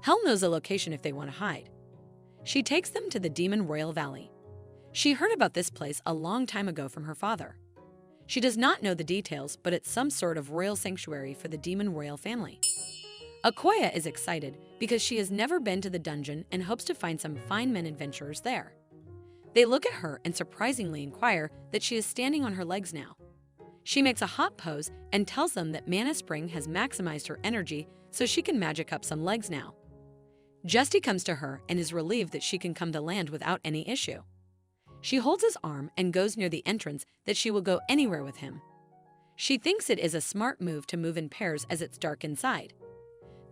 Hell knows a location if they want to hide. She takes them to the Demon Royal Valley. She heard about this place a long time ago from her father. She does not know the details, but it's some sort of royal sanctuary for the Demon Royal family. Akoya is excited because she has never been to the dungeon and hopes to find some fine men adventurers there. They look at her and surprisingly inquire that she is standing on her legs now. She makes a hot pose and tells them that Mana Spring has maximized her energy so she can magic up some legs now. Justy comes to her and is relieved that she can come to land without any issue. She holds his arm and goes near the entrance that she will go anywhere with him. She thinks it is a smart move to move in pairs as it's dark inside.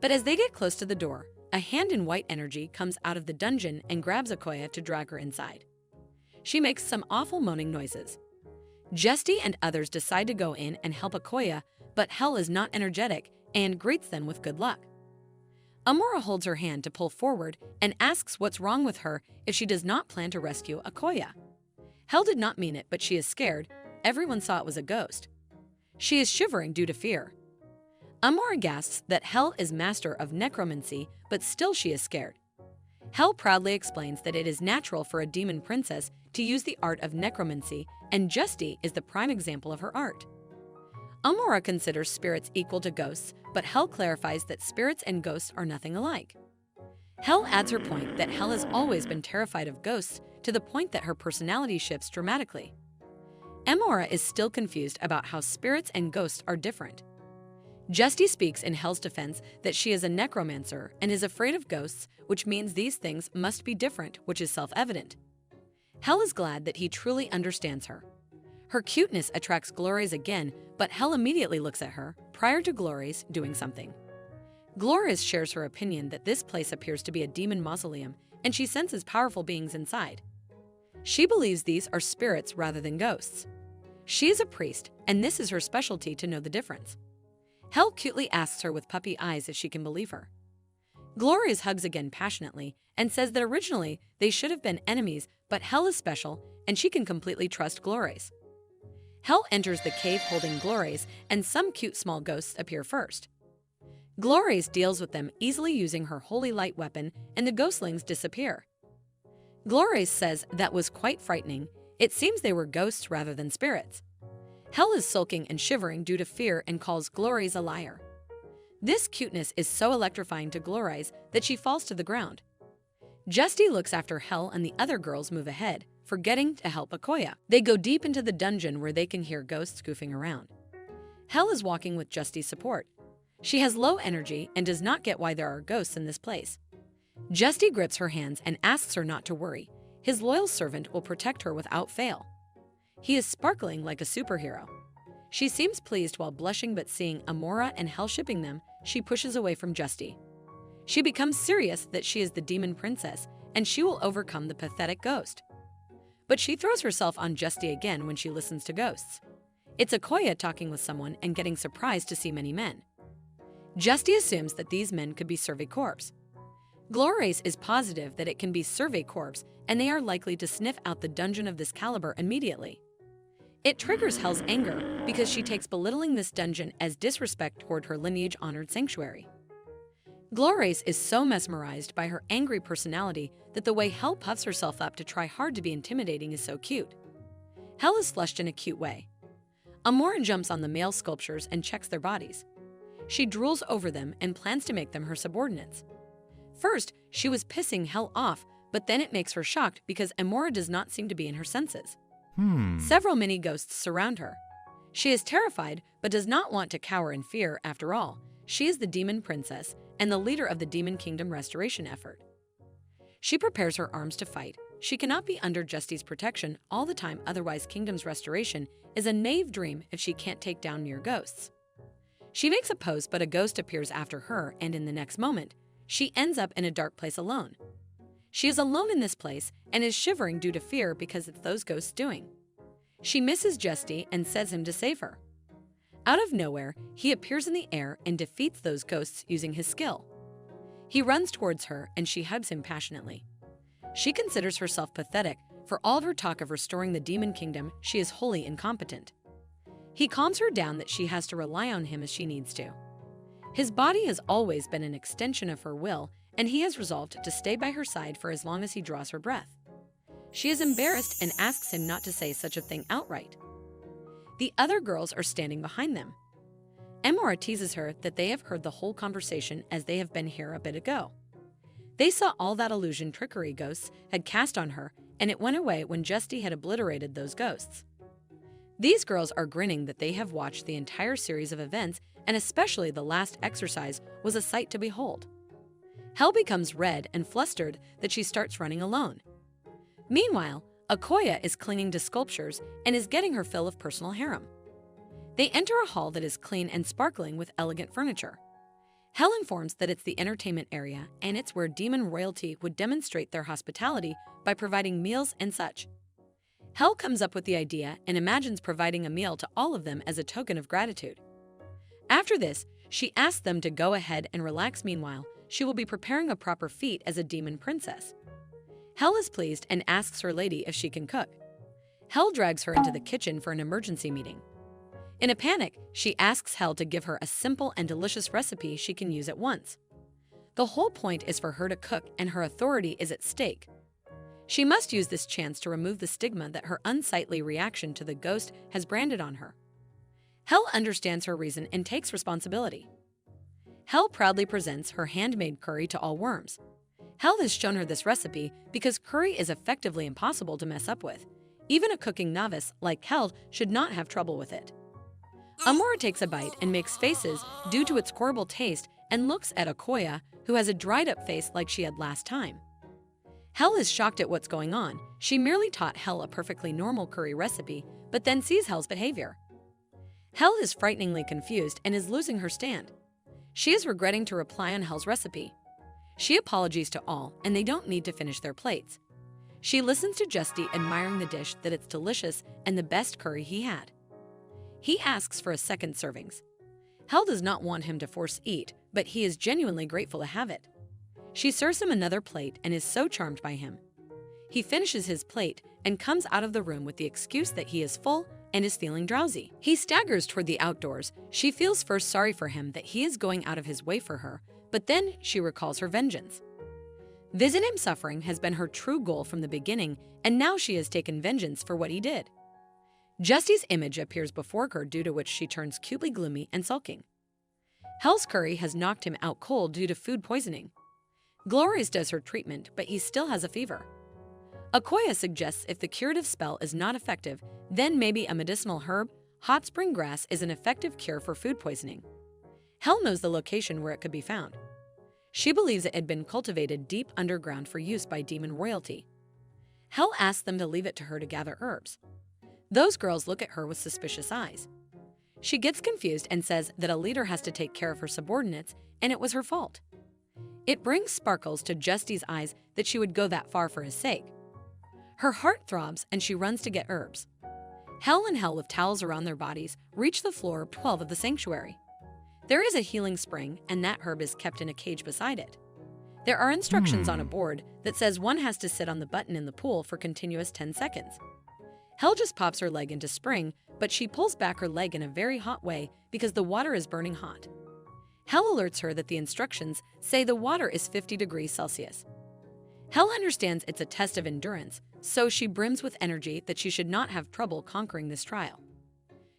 But as they get close to the door, a hand in white energy comes out of the dungeon and grabs Akoya to drag her inside. She makes some awful moaning noises. Justy and others decide to go in and help Akoya, but Hell is not energetic and greets them with good luck. Amora holds her hand to pull forward and asks what's wrong with her if she does not plan to rescue Akoya. Hell did not mean it, but she is scared. Everyone saw it was a ghost. She is shivering due to fear. Amora gasps that Hell is master of necromancy, but still she is scared. Hell proudly explains that it is natural for a demon princess to use the art of necromancy, and Justy is the prime example of her art. Amora considers spirits equal to ghosts, but Hell clarifies that spirits and ghosts are nothing alike. Hell adds her point that Hell has always been terrified of ghosts to the point that her personality shifts dramatically. Amora is still confused about how spirits and ghosts are different. Justy speaks in Hell's defense that she is a necromancer and is afraid of ghosts, which means these things must be different, which is self-evident. Hell is glad that he truly understands her. Her cuteness attracts Glorious again, but Hell immediately looks at her, prior to Glorious doing something. Glorious shares her opinion that this place appears to be a demon mausoleum, and she senses powerful beings inside. She believes these are spirits rather than ghosts. She is a priest, and this is her specialty to know the difference. Hell cutely asks her with puppy eyes if she can believe her. Glorious hugs again passionately and says that originally they should have been enemies, but Hell is special and she can completely trust Glorious. Hell enters the cave holding Glorious, and some cute small ghosts appear first. Glorious deals with them easily using her holy light weapon, and the ghostlings disappear. Glorious says that was quite frightening. It seems they were ghosts rather than spirits. Hell is sulking and shivering due to fear and calls Glorious a liar. This cuteness is so electrifying to Glorious that she falls to the ground. Justy looks after Hell and the other girls move ahead, forgetting to help Akoya. They go deep into the dungeon where they can hear ghosts goofing around. Hell is walking with Justy's support. She has low energy and does not get why there are ghosts in this place. Justy grips her hands and asks her not to worry. His loyal servant will protect her without fail. He is sparkling like a superhero. She seems pleased while blushing, but seeing Amora and Hell shipping them, she pushes away from Justy. She becomes serious that she is the demon princess and she will overcome the pathetic ghost. But she throws herself on Justy again when she listens to ghosts. It's Akoya talking with someone and getting surprised to see many men. Justy assumes that these men could be Survey Corps. Glorious is positive that it can be Survey Corps, and they are likely to sniff out the dungeon of this caliber immediately. It triggers Hell's anger because she takes belittling this dungeon as disrespect toward her lineage-honored sanctuary. Glorious is so mesmerized by her angry personality that the way Hell puffs herself up to try hard to be intimidating is so cute. Hell is flushed in a cute way. Amora jumps on the male sculptures and checks their bodies. She drools over them and plans to make them her subordinates. First, she was pissing Hell off, but then it makes her shocked because Amora does not seem to be in her senses. Several mini-ghosts surround her. She is terrified, but does not want to cower in fear. After all, she is the demon princess and the leader of the Demon Kingdom restoration effort. She prepares her arms to fight. She cannot be under Justy's protection all the time, otherwise Kingdom's restoration is a naive dream if she can't take down near ghosts. She makes a pose, but a ghost appears after her, and in the next moment, she ends up in a dark place alone. She is alone in this place and is shivering due to fear because it's those ghosts doing. She misses Justy and says him to save her. Out of nowhere, he appears in the air and defeats those ghosts using his skill. He runs towards her and she hugs him passionately. She considers herself pathetic. For all of her talk of restoring the Demon Kingdom, she is wholly incompetent. He calms her down that she has to rely on him as she needs to. His body has always been an extension of her will, and he has resolved to stay by her side for as long as he draws her breath. She is embarrassed and asks him not to say such a thing outright. The other girls are standing behind them. Amora teases her that they have heard the whole conversation as they have been here a bit ago. They saw all that illusion trickery ghosts had cast on her, and it went away when Justy had obliterated those ghosts. These girls are grinning that they have watched the entire series of events, and especially the last exercise was a sight to behold. Hell becomes red and flustered that she starts running alone. Meanwhile, Akoya is clinging to sculptures and is getting her fill of personal harem. They enter a hall that is clean and sparkling with elegant furniture. Hell informs that it's the entertainment area, and it's where demon royalty would demonstrate their hospitality by providing meals and such. Hell comes up with the idea and imagines providing a meal to all of them as a token of gratitude. After this, she asks them to go ahead and relax. Meanwhile, she will be preparing a proper feat as a demon princess. Hell is pleased and asks her lady if she can cook. Hell drags her into the kitchen for an emergency meeting. In a panic, she asks Hell to give her a simple and delicious recipe she can use at once. The whole point is for her to cook, and her authority is at stake. She must use this chance to remove the stigma that her unsightly reaction to the ghost has branded on her. Hell understands her reason and takes responsibility. Hell proudly presents her handmade curry to all worms. Hell has shown her this recipe because curry is effectively impossible to mess up with. Even a cooking novice like Hell should not have trouble with it. Amora takes a bite and makes faces due to its horrible taste and looks at Akoya, who has a dried-up face like she had last time. Hell is shocked at what's going on. She merely taught Hell a perfectly normal curry recipe, but then sees Hell's behavior. Hell is frighteningly confused and is losing her stand. She is regretting to reply on Hell's recipe. She apologizes to all, and they don't need to finish their plates. She listens to Justy admiring the dish, that it's delicious and the best curry he had. He asks for a second servings. Hell does not want him to force eat, but he is genuinely grateful to have it. She serves him another plate and is so charmed by him. He finishes his plate and comes out of the room with the excuse that he is full and is feeling drowsy. He staggers toward the outdoors. She feels first sorry for him that he is going out of his way for her, but then she recalls her vengeance. Visit him suffering has been her true goal from the beginning, and now she has taken vengeance for what he did. Justy's image appears before her, due to which she turns cutely gloomy and sulking. Hell's curry has knocked him out cold due to food poisoning. Glorious does her treatment, but he still has a fever. Akoya suggests if the curative spell is not effective, then maybe a medicinal herb, hot spring grass, is an effective cure for food poisoning. Hell knows the location where it could be found. She believes it had been cultivated deep underground for use by demon royalty. Hell asks them to leave it to her to gather herbs. Those girls look at her with suspicious eyes. She gets confused and says that a leader has to take care of her subordinates, and it was her fault. It brings sparkles to Justy's eyes that she would go that far for his sake. Her heart throbs and she runs to get herbs. Hell and Hell, with towels around their bodies, reach the floor 12 of the sanctuary. There is a healing spring, and that herb is kept in a cage beside it. There are instructions on a board that says one has to sit on the button in the pool for continuous 10 seconds. Hell just pops her leg into spring, but she pulls back her leg in a very hot way because the water is burning hot. Hell alerts her that the instructions say the water is 50 degrees Celsius. Hell understands it's a test of endurance, so she brims with energy that she should not have trouble conquering this trial.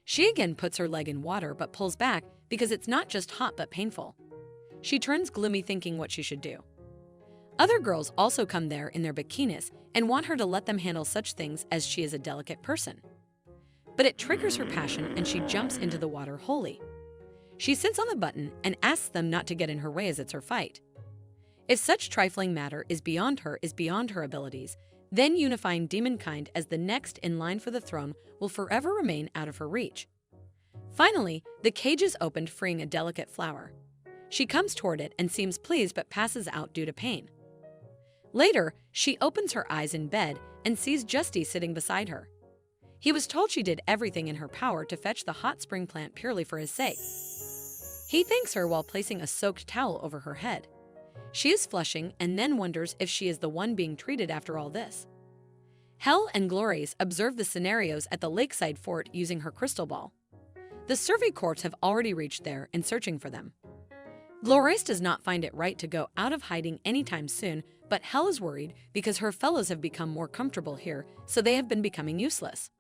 She again puts her leg in water but pulls back because it's not just hot but painful. She turns gloomy, thinking what she should do. Other girls also come there in their bikinis and want her to let them handle such things, as she is a delicate person. But it triggers her passion and she jumps into the water wholly. She sits on the button and asks them not to get in her way, as it's her fight. If such trifling matter is beyond her abilities, then unifying demonkind as the next in line for the throne will forever remain out of her reach. Finally, the cage is opened, freeing a delicate flower. She comes toward it and seems pleased but passes out due to pain. Later, she opens her eyes in bed and sees Justy sitting beside her. He was told she did everything in her power to fetch the hot spring plant purely for his sake. He thanks her while placing a soaked towel over her head. She is flushing and then wonders if she is the one being treated after all this. Hell and Glorious observe the scenarios at the lakeside fort using her crystal ball. The survey corps have already reached there and searching for them. Glorious does not find it right to go out of hiding anytime soon, but Hell is worried because her fellows have become more comfortable here, so they have been becoming useless.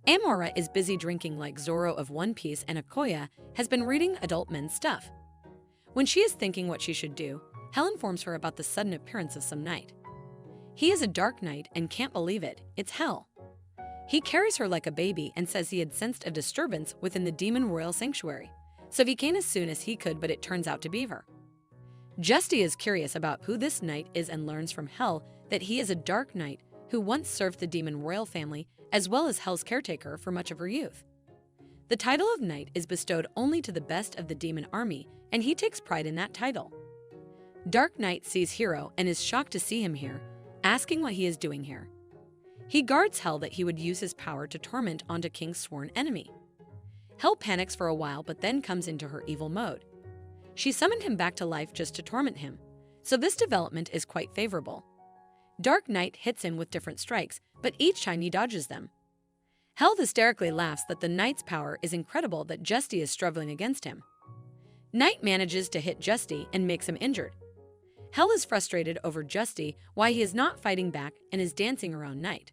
Amora is busy drinking like Zoro of One Piece, and Akoya has been reading adult men's stuff. When she is thinking what she should do, Hell informs her about the sudden appearance of some knight. He is a dark knight and can't believe it, it's Hell. He carries her like a baby and says he had sensed a disturbance within the demon royal sanctuary, so he came as soon as he could, but it turns out to be her. Justy is curious about who this knight is and learns from Hell that he is a dark knight who once served the demon royal family as well as Hell's caretaker for much of her youth. The title of knight is bestowed only to the best of the demon army, and he takes pride in that title. Dark Knight sees Hero and is shocked to see him here, asking what he is doing here. He guards Hell that he would use his power to torment onto King's sworn enemy. Hell panics for a while but then comes into her evil mode. She summoned him back to life just to torment him, so this development is quite favorable. Dark Knight hits him with different strikes, but each time he dodges them. Hell hysterically laughs that the Knight's power is incredible that Justy is struggling against him. Knight manages to hit Justy and makes him injured. Hell is frustrated over Justy why he is not fighting back and is dancing around Knight.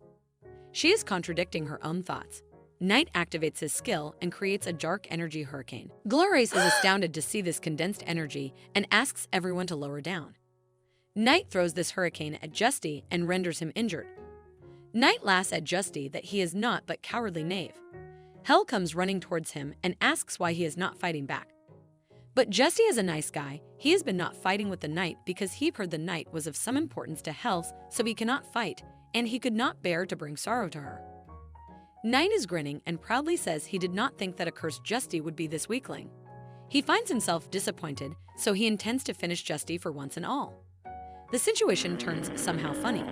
She is contradicting her own thoughts. Knight activates his skill and creates a dark energy hurricane. Glorious is astounded to see this condensed energy and asks everyone to lower down. Knight throws this hurricane at Justy and renders him injured. Knight laughs at Justy that he is not but cowardly knave. Hell comes running towards him and asks why he is not fighting back. But Justy is a nice guy. He has been not fighting with the Knight because he heard the Knight was of some importance to Hell, so he cannot fight, and he could not bear to bring sorrow to her. Knight is grinning and proudly says he did not think that accursed Justy would be this weakling. He finds himself disappointed, so he intends to finish Justy for once and all. The situation turns somehow funny.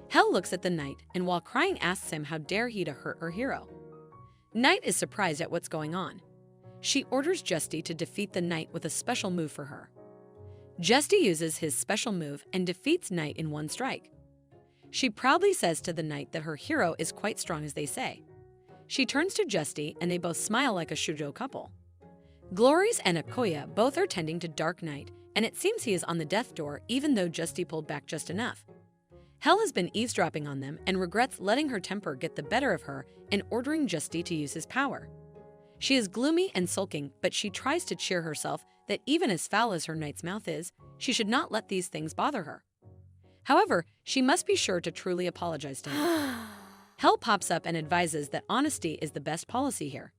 Hell looks at the Knight and while crying asks him how dare he to hurt her hero. Knight is surprised at what's going on. She orders Justy to defeat the Knight with a special move for her. Justy uses his special move and defeats Knight in one strike. She proudly says to the Knight that her hero is quite strong as they say. She turns to Justy and they both smile like a shoujo couple. Glories and Akoya both are tending to Dark Knight, and it seems he is on the death door even though Justy pulled back just enough. Hell has been eavesdropping on them and regrets letting her temper get the better of her and ordering Justy to use his power. She is gloomy and sulking, but she tries to cheer herself that even as foul as her Knight's mouth is, she should not let these things bother her. However, she must be sure to truly apologize to him. Hell pops up and advises that honesty is the best policy here.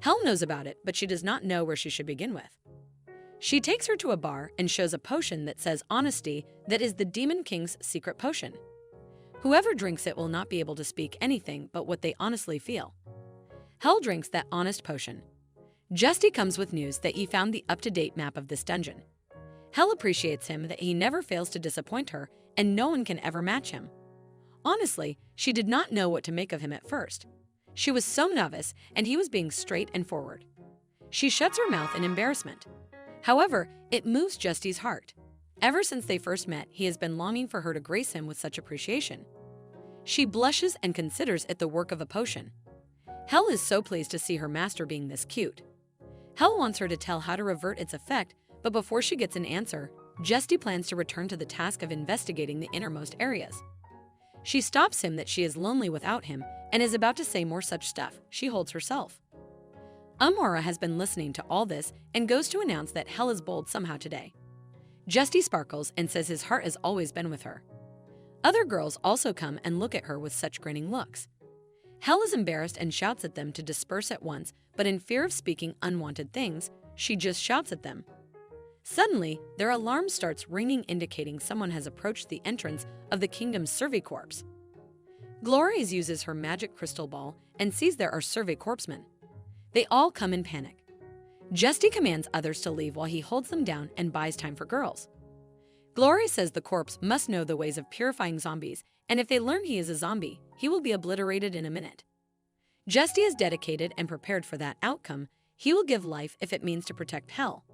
Hell knows about it, but she does not know where she should begin with. She takes her to a bar and shows a potion that says honesty that is the Demon King's secret potion. Whoever drinks it will not be able to speak anything but what they honestly feel. Hell drinks that honest potion. Justy comes with news that he found the up-to-date map of this dungeon. Hell appreciates him that he never fails to disappoint her and no one can ever match him. Honestly, she did not know what to make of him at first. She was so nervous and he was being straight and forward. She shuts her mouth in embarrassment. However, it moves Justy's heart. Ever since they first met, he has been longing for her to grace him with such appreciation. She blushes and considers it the work of a potion. Hell is so pleased to see her master being this cute. Hell wants her to tell how to revert its effect, but before she gets an answer, Justy plans to return to the task of investigating the innermost areas. She stops him that she is lonely without him and is about to say more such stuff. She holds herself. Amora has been listening to all this and goes to announce that Hell is bold somehow today. Justy sparkles and says his heart has always been with her. Other girls also come and look at her with such grinning looks. Hell is embarrassed and shouts at them to disperse at once, but in fear of speaking unwanted things, she just shouts at them. Suddenly, their alarm starts ringing indicating someone has approached the entrance of the kingdom's survey corps. Glories uses her magic crystal ball and sees there are survey corpsmen. They all come in panic. Justy commands others to leave while he holds them down and buys time for girls. Glory says the corpse must know the ways of purifying zombies, and if they learn he is a zombie, he will be obliterated in a minute. Justy is dedicated and prepared for that outcome. He will give life if it means to protect Hell.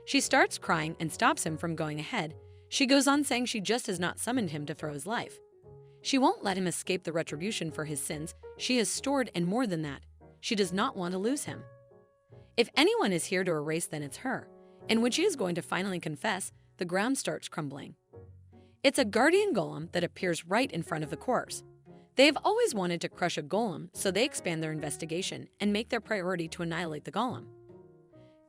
She starts crying and stops him from going ahead. She goes on saying she just has not summoned him to throw his life. She won't let him escape the retribution for his sins she has stored, and more than that, she does not want to lose him. If anyone is here to erase, then it's her, and when she is going to finally confess, the ground starts crumbling. It's a guardian golem that appears right in front of the corpse. They have always wanted to crush a golem, so they expand their investigation and make their priority to annihilate the golem.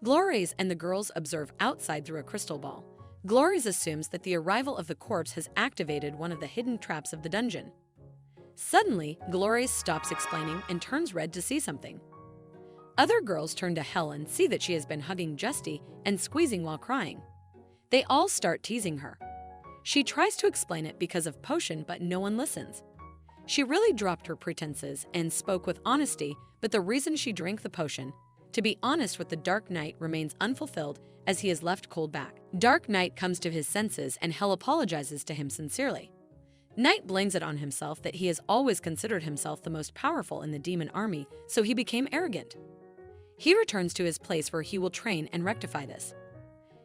Glories and the girls observe outside through a crystal ball. Glories assumes that the arrival of the corpse has activated one of the hidden traps of the dungeon. Suddenly, Glories stops explaining and turns red to see something. Other girls turn to Hell and see that she has been hugging Justy and squeezing while crying. They all start teasing her. She tries to explain it because of potion, but no one listens. She really dropped her pretenses and spoke with honesty, but the reason she drank the potion, to be honest with the Dark Knight, remains unfulfilled as he is left cold back. Dark Knight comes to his senses and Hell apologizes to him sincerely. Knight blames it on himself that he has always considered himself the most powerful in the demon army, so he became arrogant. He returns to his place where he will train and rectify this.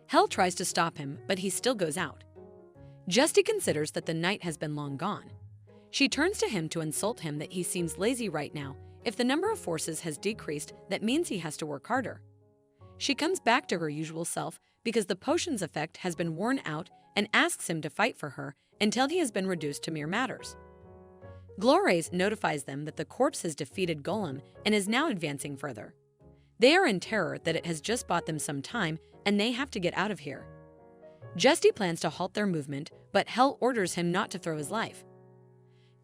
Hell tries to stop him, but he still goes out. Justy considers that the night has been long gone. She turns to him to insult him that he seems lazy right now. If the number of forces has decreased, that means he has to work harder. She comes back to her usual self because the potion's effect has been worn out and asks him to fight for her until he has been reduced to mere matters. Glores notifies them that the corpse has defeated Golem and is now advancing further. They are in terror that it has just bought them some time and they have to get out of here. Justy plans to halt their movement, but Hell orders him not to throw his life.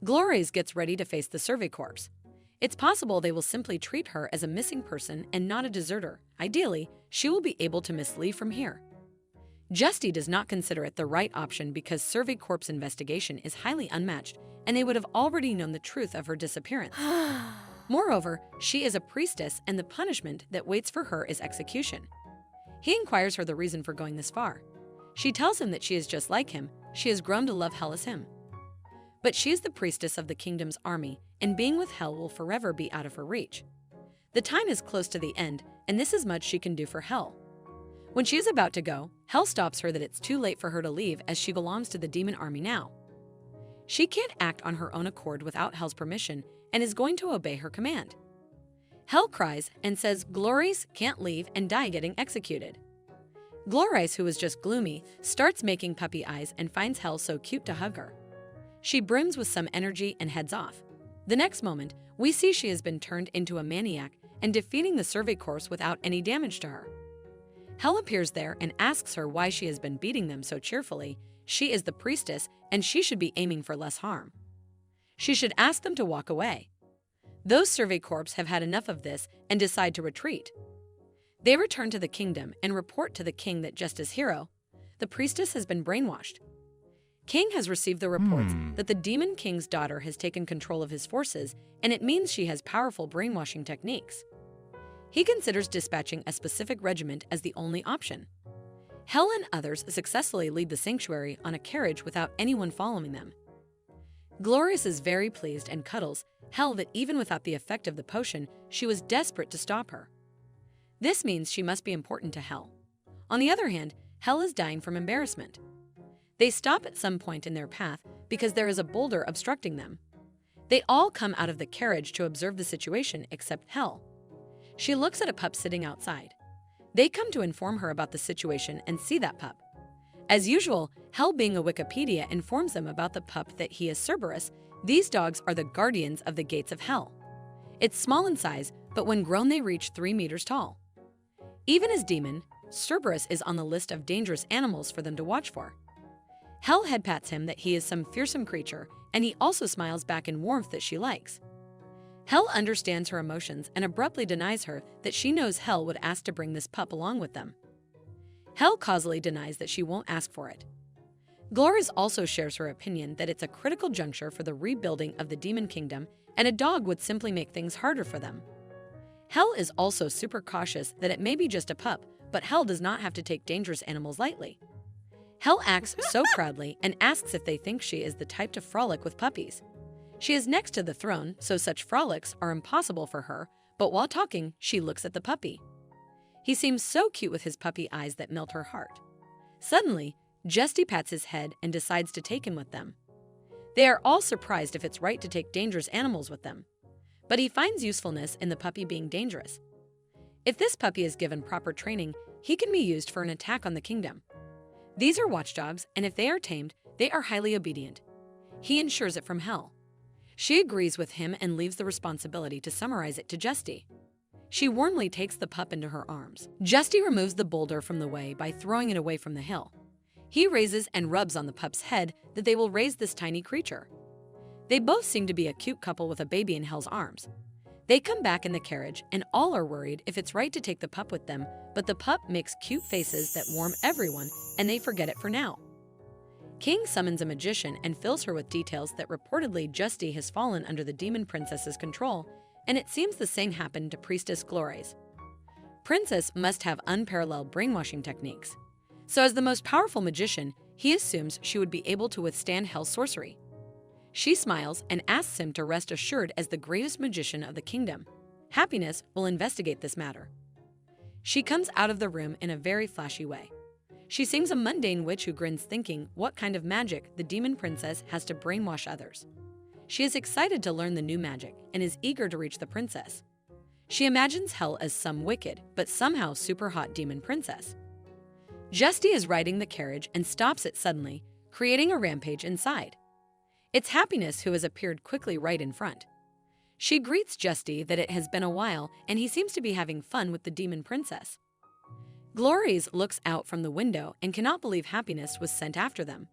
Glores gets ready to face the survey corps. It's possible they will simply treat her as a missing person and not a deserter. Ideally, she will be able to mislead from here. Justy does not consider it the right option because Survey Corps' investigation is highly unmatched and they would have already known the truth of her disappearance. Moreover, she is a priestess and the punishment that waits for her is execution. He inquires her the reason for going this far. She tells him that she is just like him. She has grown to love Hell as him. But she is the priestess of the kingdom's army, and being with Hell will forever be out of her reach. The time is close to the end, and this is much she can do for Hell. When she is about to go, Hell stops her that it's too late for her to leave as she belongs to the demon army now. She can't act on her own accord without Hell's permission and is going to obey her command. Hell cries and says Glores can't leave and die getting executed. Glores, who is just gloomy, starts making puppy eyes and finds Hell so cute to hug her. She brims with some energy and heads off. The next moment, we see she has been turned into a maniac and defeating the survey corps without any damage to her. Hell appears there and asks her why she has been beating them so cheerfully. She is the priestess and she should be aiming for less harm. She should ask them to walk away. Those survey corps have had enough of this and decide to retreat. They return to the kingdom and report to the king that just as hero, the priestess has been brainwashed. King has received the reports that the demon king's daughter has taken control of his forces, and it means she has powerful brainwashing techniques. He considers dispatching a specific regiment as the only option. Hell and others successfully lead the sanctuary on a carriage without anyone following them. Glorious is very pleased and cuddles Hell that even without the effect of the potion, she was desperate to stop her. This means she must be important to Hell. On the other hand, Hell is dying from embarrassment. They stop at some point in their path because there is a boulder obstructing them. They all come out of the carriage to observe the situation except Hell. She looks at a pup sitting outside. They come to inform her about the situation and see that pup. As usual, Hell being a Wikipedia informs them about the pup that he is Cerberus. These dogs are the guardians of the gates of Hell. It's small in size, but when grown they reach 3 meters tall. Even as demon, Cerberus is on the list of dangerous animals for them to watch for. Hell head pats him that he is some fearsome creature, and he also smiles back in warmth that she likes. Hell understands her emotions and abruptly denies her that she knows Hell would ask to bring this pup along with them. Hell causally denies that she won't ask for it. Glores also shares her opinion that it's a critical juncture for the rebuilding of the demon kingdom, and a dog would simply make things harder for them. Hell is also super cautious that it may be just a pup, but Hell does not have to take dangerous animals lightly. Hell acts so proudly and asks if they think she is the type to frolic with puppies. She is next to the throne, so such frolics are impossible for her, but while talking, she looks at the puppy. He seems so cute with his puppy eyes that melt her heart. Suddenly, Justy pats his head and decides to take him with them. They are all surprised if it's right to take dangerous animals with them, but he finds usefulness in the puppy being dangerous. If this puppy is given proper training, he can be used for an attack on the kingdom. These are watchdogs, and if they are tamed, they are highly obedient. He ensures it from Hell. She agrees with him and leaves the responsibility to summarize it to Justy. She warmly takes the pup into her arms. Justy removes the boulder from the way by throwing it away from the hill. He raises and rubs on the pup's head that they will raise this tiny creature. They both seem to be a cute couple with a baby in Hell's arms. They come back in the carriage and all are worried if it's right to take the pup with them, but the pup makes cute faces that warm everyone and they forget it for now. King summons a magician and fills her with details that reportedly Justy has fallen under the demon princess's control, and it seems the same happened to Priestess Glores. Princess must have unparalleled brainwashing techniques. So as the most powerful magician, he assumes she would be able to withstand Hell's sorcery. She smiles and asks him to rest assured as the greatest magician of the kingdom. Happiness will investigate this matter. She comes out of the room in a very flashy way. She sings a mundane witch who grins, thinking what kind of magic the demon princess has to brainwash others. She is excited to learn the new magic and is eager to reach the princess. She imagines Hell as some wicked, but somehow super hot demon princess. Justy is riding the carriage and stops it suddenly, creating a rampage inside. It's Happiness who has appeared quickly right in front. She greets Justy that it has been a while and he seems to be having fun with the demon princess. Glories looks out from the window and cannot believe Happiness was sent after them.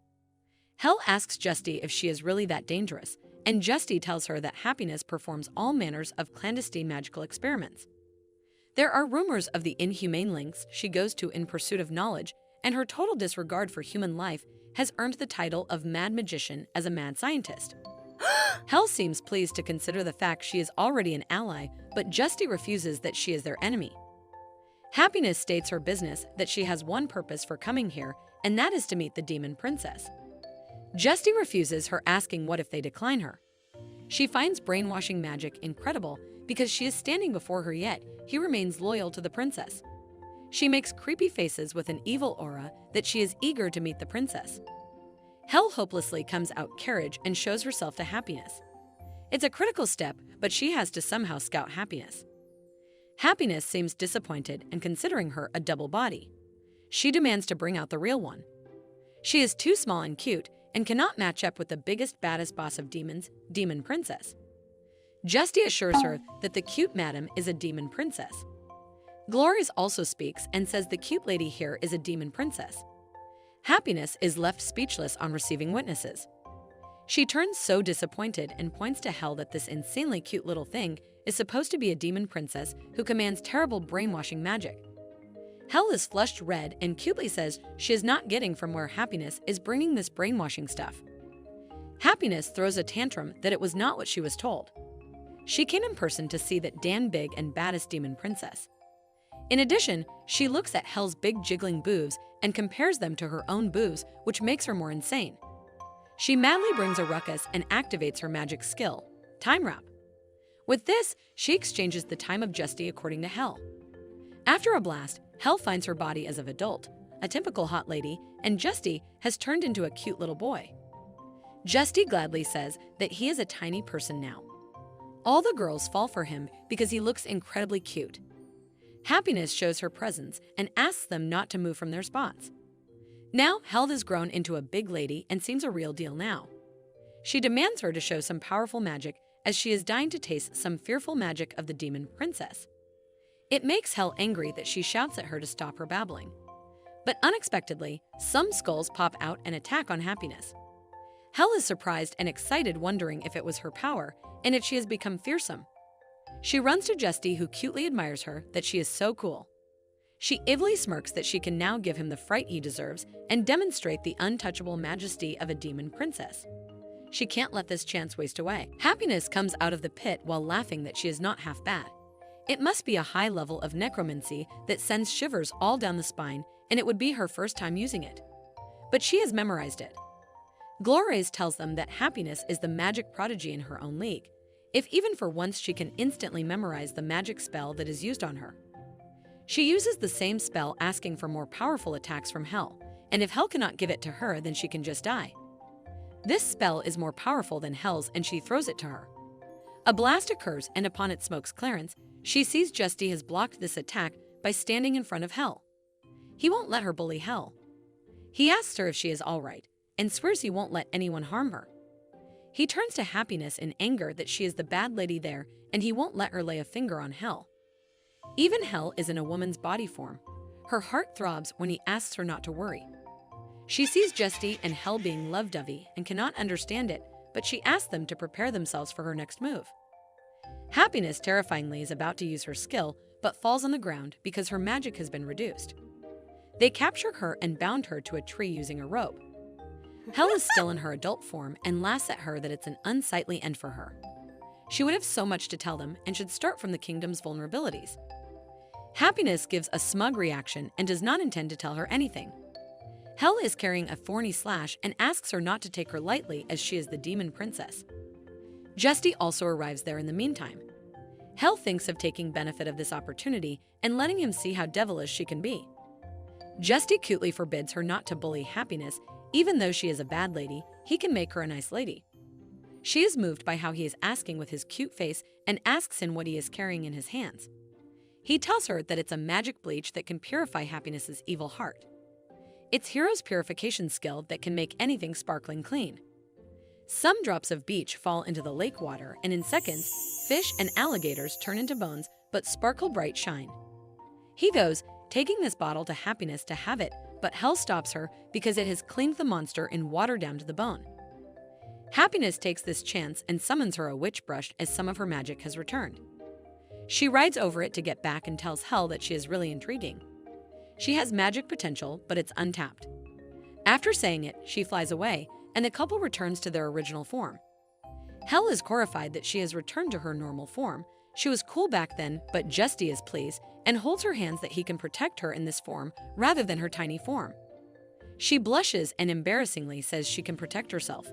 Hell asks Justy if she is really that dangerous, and Justy tells her that Happiness performs all manners of clandestine magical experiments. There are rumors of the inhumane lengths she goes to in pursuit of knowledge, and her total disregard for human life has earned the title of Mad Magician as a mad scientist. Hell seems pleased to consider the fact she is already an ally, but Justy refuses that she is their enemy. Happiness states her business that she has one purpose for coming here, and that is to meet the demon princess. Justy refuses her, asking what if they decline her. She finds brainwashing magic incredible because she is standing before her, yet he remains loyal to the princess. She makes creepy faces with an evil aura that she is eager to meet the princess. Hell hopelessly comes out Carriage and shows herself to Happiness. It's a critical step, but she has to somehow scout Happiness. Happiness seems disappointed and considering her a double body. She demands to bring out the real one. She is too small and cute and cannot match up with the biggest, baddest boss of demons, Demon Princess. Justy assures her that the cute madam is a demon princess. Glories also speaks and says the cute lady here is a demon princess. Happiness is left speechless on receiving witnesses. She turns so disappointed and points to Hell that this insanely cute little thing is supposed to be a demon princess who commands terrible brainwashing magic. Hell is flushed red and cutely says she is not getting from where Happiness is bringing this brainwashing stuff. Happiness throws a tantrum that it was not what she was told. She came in person to see that damn big and baddest demon princess. In addition, she looks at Hell's big jiggling boobs and compares them to her own boobs, which makes her more insane. She madly brings a ruckus and activates her magic skill, Time Wrap. With this, she exchanges the time of Justy according to Hell. After a blast, Hell finds her body as of adult, a typical hot lady, and Justy has turned into a cute little boy. Justy gladly says that he is a tiny person now. All the girls fall for him because he looks incredibly cute. Happiness shows her presence and asks them not to move from their spots. Now, Hell has grown into a big lady and seems a real deal now. She demands her to show some powerful magic as she is dying to taste some fearful magic of the demon princess. It makes Hell angry that she shouts at her to stop her babbling. But unexpectedly, some skulls pop out and attack on Happiness. Hell is surprised and excited, wondering if it was her power and if she has become fearsome. She runs to Justy, who cutely admires her that she is so cool. She evilly smirks that she can now give him the fright he deserves and demonstrate the untouchable majesty of a demon princess. She can't let this chance waste away. Happiness comes out of the pit while laughing that she is not half bad. It must be a high level of necromancy that sends shivers all down the spine, and it would be her first time using it. But she has memorized it. Glories tells them that Happiness is the magic prodigy in her own league, if even for once she can instantly memorize the magic spell that is used on her. She uses the same spell, asking for more powerful attacks from Hell, and if Hell cannot give it to her, then she can just die. This spell is more powerful than Hell's, and she throws it to her. A blast occurs, and upon its smoke's clearance, she sees Justy has blocked this attack by standing in front of Hell. He won't let her bully Hell. He asks her if she is all right, and swears he won't let anyone harm her. He turns to Happiness in anger that she is the bad lady there, and he won't let her lay a finger on Hell. Even Hell is in a woman's body form. Her heart throbs when he asks her not to worry. She sees Justy and Hell being lovey-dovey and cannot understand it, but she asks them to prepare themselves for her next move. Happiness terrifyingly is about to use her skill, but falls on the ground because her magic has been reduced. They capture her and bound her to a tree using a rope. Hell is still in her adult form and laughs at her that it's an unsightly end for her. She would have so much to tell them and should start from the kingdom's vulnerabilities. Happiness gives a smug reaction and does not intend to tell her anything. Hell is carrying a thorny slash and asks her not to take her lightly as she is the demon princess. Justy also arrives there in the meantime. Hell thinks of taking benefit of this opportunity and letting him see how devilish she can be. Justy cutely forbids her not to bully Happiness. Even though she is a bad lady, he can make her a nice lady. She is moved by how he is asking with his cute face and asks him what he is carrying in his hands. He tells her that it's a magic bleach that can purify Happiness's evil heart. It's Hero's purification skill that can make anything sparkling clean. Some drops of bleach fall into the lake water, and in seconds, fish and alligators turn into bones but sparkle bright shine. He goes, taking this bottle to Happiness to have it, but Hell stops her because it has cleaned the monster in water down to the bone. Happiness takes this chance and summons her a witch brush as some of her magic has returned. She rides over it to get back and tells Hell that she is really intriguing. She has magic potential, but it's untapped. After saying it, she flies away, and the couple returns to their original form. Hell is horrified that she has returned to her normal form. She was cool back then, but Justy is pleased and holds her hands that he can protect her in this form rather than her tiny form. She blushes and embarrassingly says she can protect herself.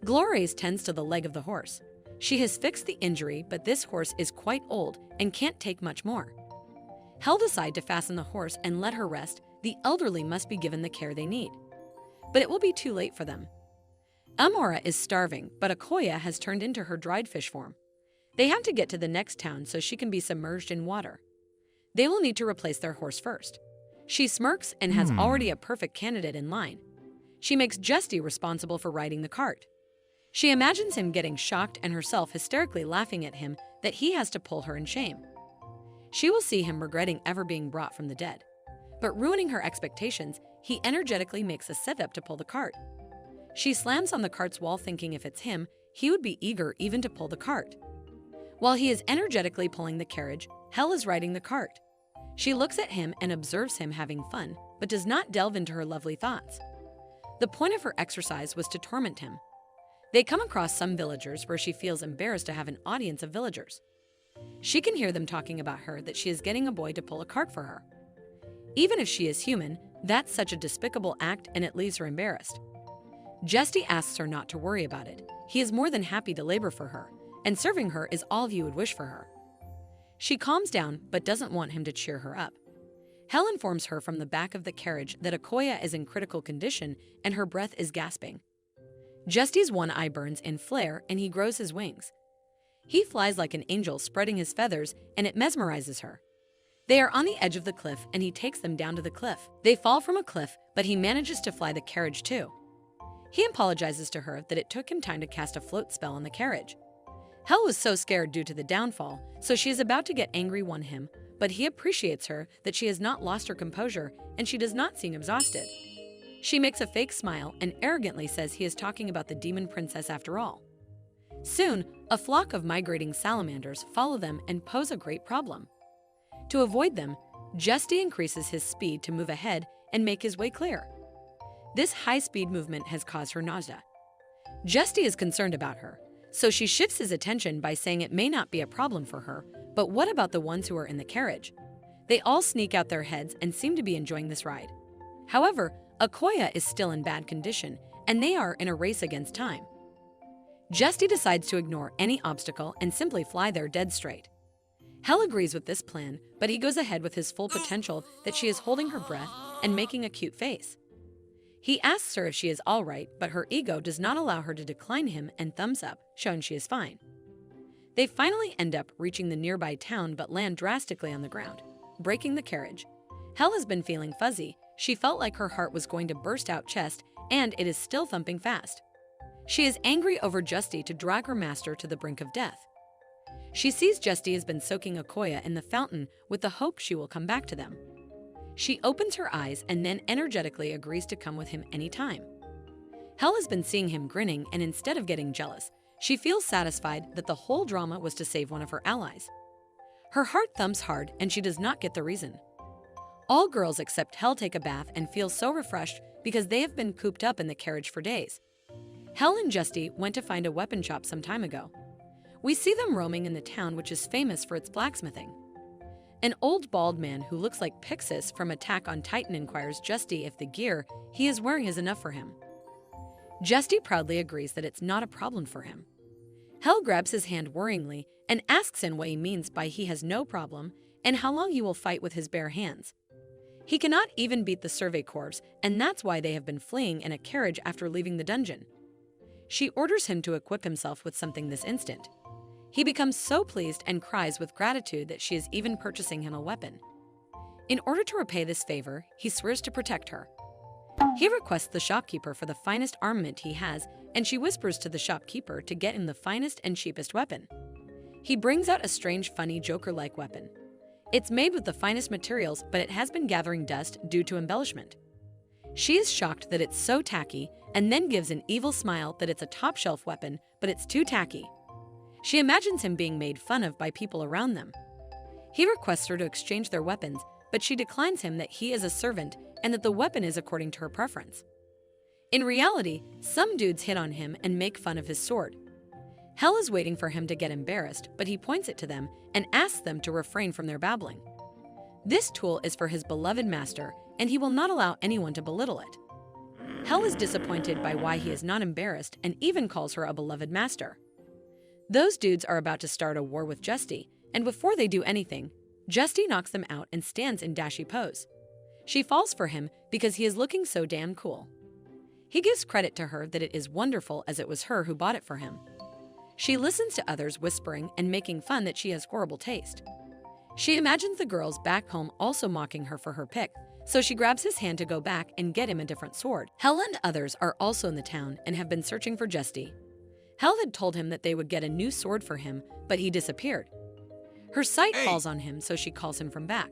Glorious tends to the leg of the horse. She has fixed the injury, but this horse is quite old and can't take much more. Hell decide to fasten the horse and let her rest. The elderly must be given the care they need. But it will be too late for them. Amora is starving, but Akoya has turned into her dried fish form. They have to get to the next town so she can be submerged in water. They will need to replace their horse first. She smirks and has already a perfect candidate in line. She makes Justy responsible for riding the cart. She imagines him getting shocked and herself hysterically laughing at him that he has to pull her in shame. She will see him regretting ever being brought from the dead. But ruining her expectations, he energetically makes a setup to pull the cart. She slams on the cart's wall thinking if it's him, he would be eager even to pull the cart. While he is energetically pulling the carriage, Hell is riding the cart. She looks at him and observes him having fun, but does not delve into her lovely thoughts. The point of her exercise was to torment him. They come across some villagers where she feels embarrassed to have an audience of villagers. She can hear them talking about her that she is getting a boy to pull a cart for her. Even if she is human, that's such a despicable act and it leaves her embarrassed. Justy asks her not to worry about it. He is more than happy to labor for her, and serving her is all he would wish for her. She calms down but doesn't want him to cheer her up. Hell informs her from the back of the carriage that Akoya is in critical condition and her breath is gasping. Justy's one eye burns in flare and he grows his wings. He flies like an angel, spreading his feathers, and it mesmerizes her. They are on the edge of the cliff and he takes them down to the cliff. They fall from a cliff, but he manages to fly the carriage too. He apologizes to her that it took him time to cast a float spell on the carriage. Hell was so scared due to the downfall, so she is about to get angry on him, but he appreciates her that she has not lost her composure and she does not seem exhausted. She makes a fake smile and arrogantly says he is talking about the demon princess after all. Soon, a flock of migrating salamanders follow them and pose a great problem. To avoid them, Justy increases his speed to move ahead and make his way clear. This high-speed movement has caused her nausea. Justy is concerned about her, so she shifts his attention by saying it may not be a problem for her, but what about the ones who are in the carriage? They all sneak out their heads and seem to be enjoying this ride. However, Akoya is still in bad condition, and they are in a race against time. Justy decides to ignore any obstacle and simply fly there dead straight. Hell agrees with this plan, but he goes ahead with his full potential that she is holding her breath and making a cute face. He asks her if she is all right, but her ego does not allow her to decline him and thumbs up, showing she is fine. They finally end up reaching the nearby town but land drastically on the ground, breaking the carriage. Hell has been feeling fuzzy. She felt like her heart was going to burst out chest, and it is still thumping fast. She is angry over Justy to drag her master to the brink of death. She sees Justy has been soaking Akoya in the fountain with the hope she will come back to them. She opens her eyes and then energetically agrees to come with him anytime. Hell has been seeing him grinning, and instead of getting jealous, she feels satisfied that the whole drama was to save one of her allies. Her heart thumps hard and she does not get the reason. All girls except Hell take a bath and feel so refreshed because they have been cooped up in the carriage for days. Hell and Justy went to find a weapon shop some time ago. We see them roaming in the town, which is famous for its blacksmithing. An old bald man who looks like Pixis from Attack on Titan inquires Justy if the gear he is wearing is enough for him. Justy proudly agrees that it's not a problem for him. Hell grabs his hand worryingly and asks him what he means by he has no problem and how long he will fight with his bare hands. He cannot even beat the Survey Corps, and that's why they have been fleeing in a carriage after leaving the dungeon. She orders him to equip himself with something this instant. He becomes so pleased and cries with gratitude that she is even purchasing him a weapon. In order to repay this favor, he swears to protect her. He requests the shopkeeper for the finest armament he has, and she whispers to the shopkeeper to get him the finest and cheapest weapon. He brings out a strange, funny, Joker-like weapon. It's made with the finest materials, but it has been gathering dust due to embellishment. She is shocked that it's so tacky, and then gives an evil smile that it's a top-shelf weapon, but it's too tacky. She imagines him being made fun of by people around them. He requests her to exchange their weapons, but she declines him that he is a servant and that the weapon is according to her preference. In reality, some dudes hit on him and make fun of his sword. Hell is waiting for him to get embarrassed, but he points it to them and asks them to refrain from their babbling. This tool is for his beloved master, and he will not allow anyone to belittle it. Hell is disappointed by why he is not embarrassed and even calls her a beloved master. Those dudes are about to start a war with Justy, and before they do anything, Justy knocks them out and stands in dashy pose. She falls for him because he is looking so damn cool. He gives credit to her that it is wonderful as it was her who bought it for him. She listens to others whispering and making fun that she has horrible taste. She imagines the girls back home also mocking her for her pick, so she grabs his hand to go back and get him a different sword. Hell and others are also in the town and have been searching for Justy. Hell had told him that they would get a new sword for him, but he disappeared. Her sight falls on him, so she calls him from back.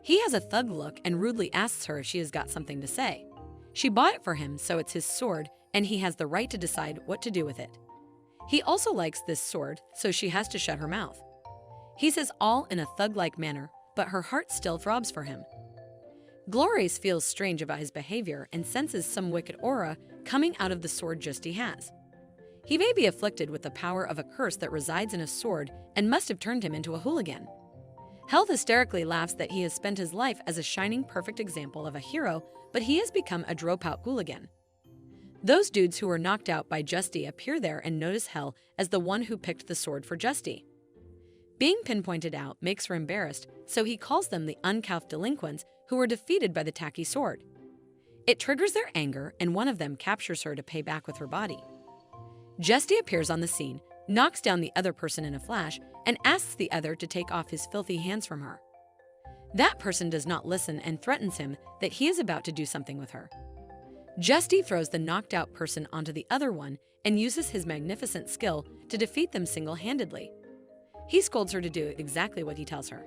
He has a thug look and rudely asks her if she has got something to say. She bought it for him, so it's his sword, and he has the right to decide what to do with it. He also likes this sword, so she has to shut her mouth. He says all in a thug-like manner, but her heart still throbs for him. Glorious feels strange about his behavior and senses some wicked aura coming out of the sword Justy has. He may be afflicted with the power of a curse that resides in a sword and must have turned him into a hooligan. Hell hysterically laughs that he has spent his life as a shining perfect example of a hero, but he has become a dropout hooligan. Those dudes who were knocked out by Justy appear there and notice Hell as the one who picked the sword for Justy. Being pinpointed out makes her embarrassed, so he calls them the uncouth delinquents who were defeated by the tacky sword. It triggers their anger, and one of them captures her to pay back with her body. Justy appears on the scene, knocks down the other person in a flash, and asks the other to take off his filthy hands from her. That person does not listen and threatens him that he is about to do something with her. Justy throws the knocked out person onto the other one and uses his magnificent skill to defeat them single-handedly. He scolds her to do exactly what he tells her.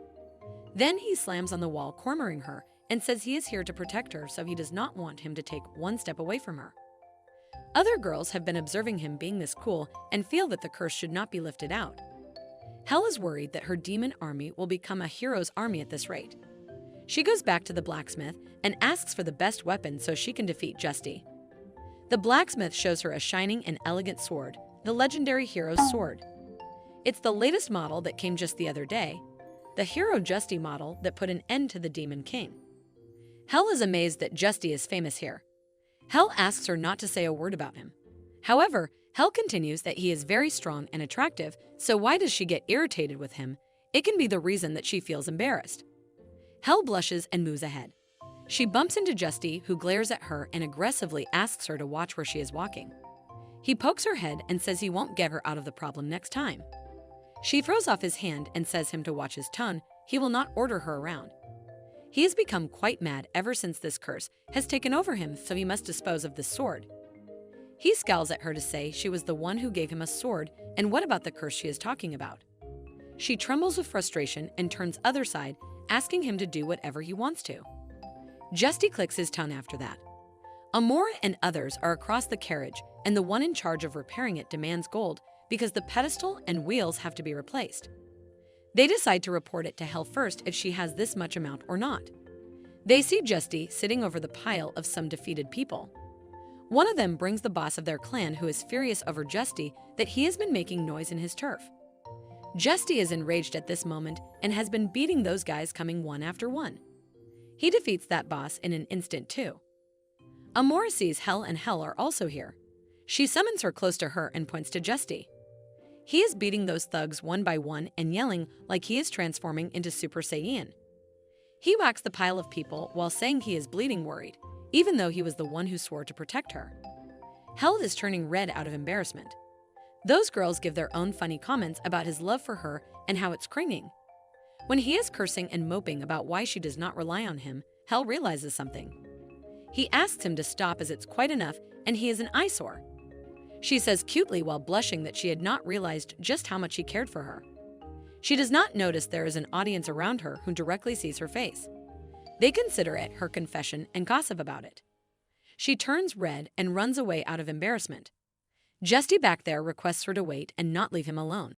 Then he slams on the wall, cornering her, and says he is here to protect her, so he does not want him to take one step away from her. Other girls have been observing him being this cool and feel that the curse should not be lifted out. Hell is worried that her demon army will become a hero's army at this rate. She goes back to the blacksmith and asks for the best weapon so she can defeat Justy. The blacksmith shows her a shining and elegant sword, the legendary hero's sword. It's the latest model that came just the other day, the hero Justy model that put an end to the Demon King. Hell is amazed that Justy is famous here. Hell asks her not to say a word about him. However, Hell continues that he is very strong and attractive, so why does she get irritated with him? It can be the reason that she feels embarrassed. Hell blushes and moves ahead. She bumps into Justy, who glares at her and aggressively asks her to watch where she is walking. He pokes her head and says he won't get her out of the problem next time. She throws off his hand and says him to watch his tone. He will not order her around. He has become quite mad ever since this curse has taken over him, so he must dispose of this sword. He scowls at her to say she was the one who gave him a sword, and what about the curse she is talking about? She trembles with frustration and turns other side, asking him to do whatever he wants to. Justy clicks his tongue after that. Amora and others are across the carriage, and the one in charge of repairing it demands gold because the pedestal and wheels have to be replaced. They decide to report it to Hell first if she has this much amount or not. They see Justy sitting over the pile of some defeated people. One of them brings the boss of their clan, who is furious over Justy that he has been making noise in his turf. Justy is enraged at this moment and has been beating those guys coming one after one. He defeats that boss in an instant too. Amora sees Hell and Hell are also here. She summons her close to her and points to Justy. He is beating those thugs one by one and yelling like he is transforming into Super Saiyan. He whacks the pile of people while saying he is bleeding worried, even though he was the one who swore to protect her. Hell is turning red out of embarrassment. Those girls give their own funny comments about his love for her and how it's cringing. When he is cursing and moping about why she does not rely on him, Hell realizes something. He asks him to stop as it's quite enough and he is an eyesore. She says cutely while blushing that she had not realized just how much he cared for her. She does not notice there is an audience around her who directly sees her face. They consider it her confession and gossip about it. She turns red and runs away out of embarrassment. Justy back there requests her to wait and not leave him alone.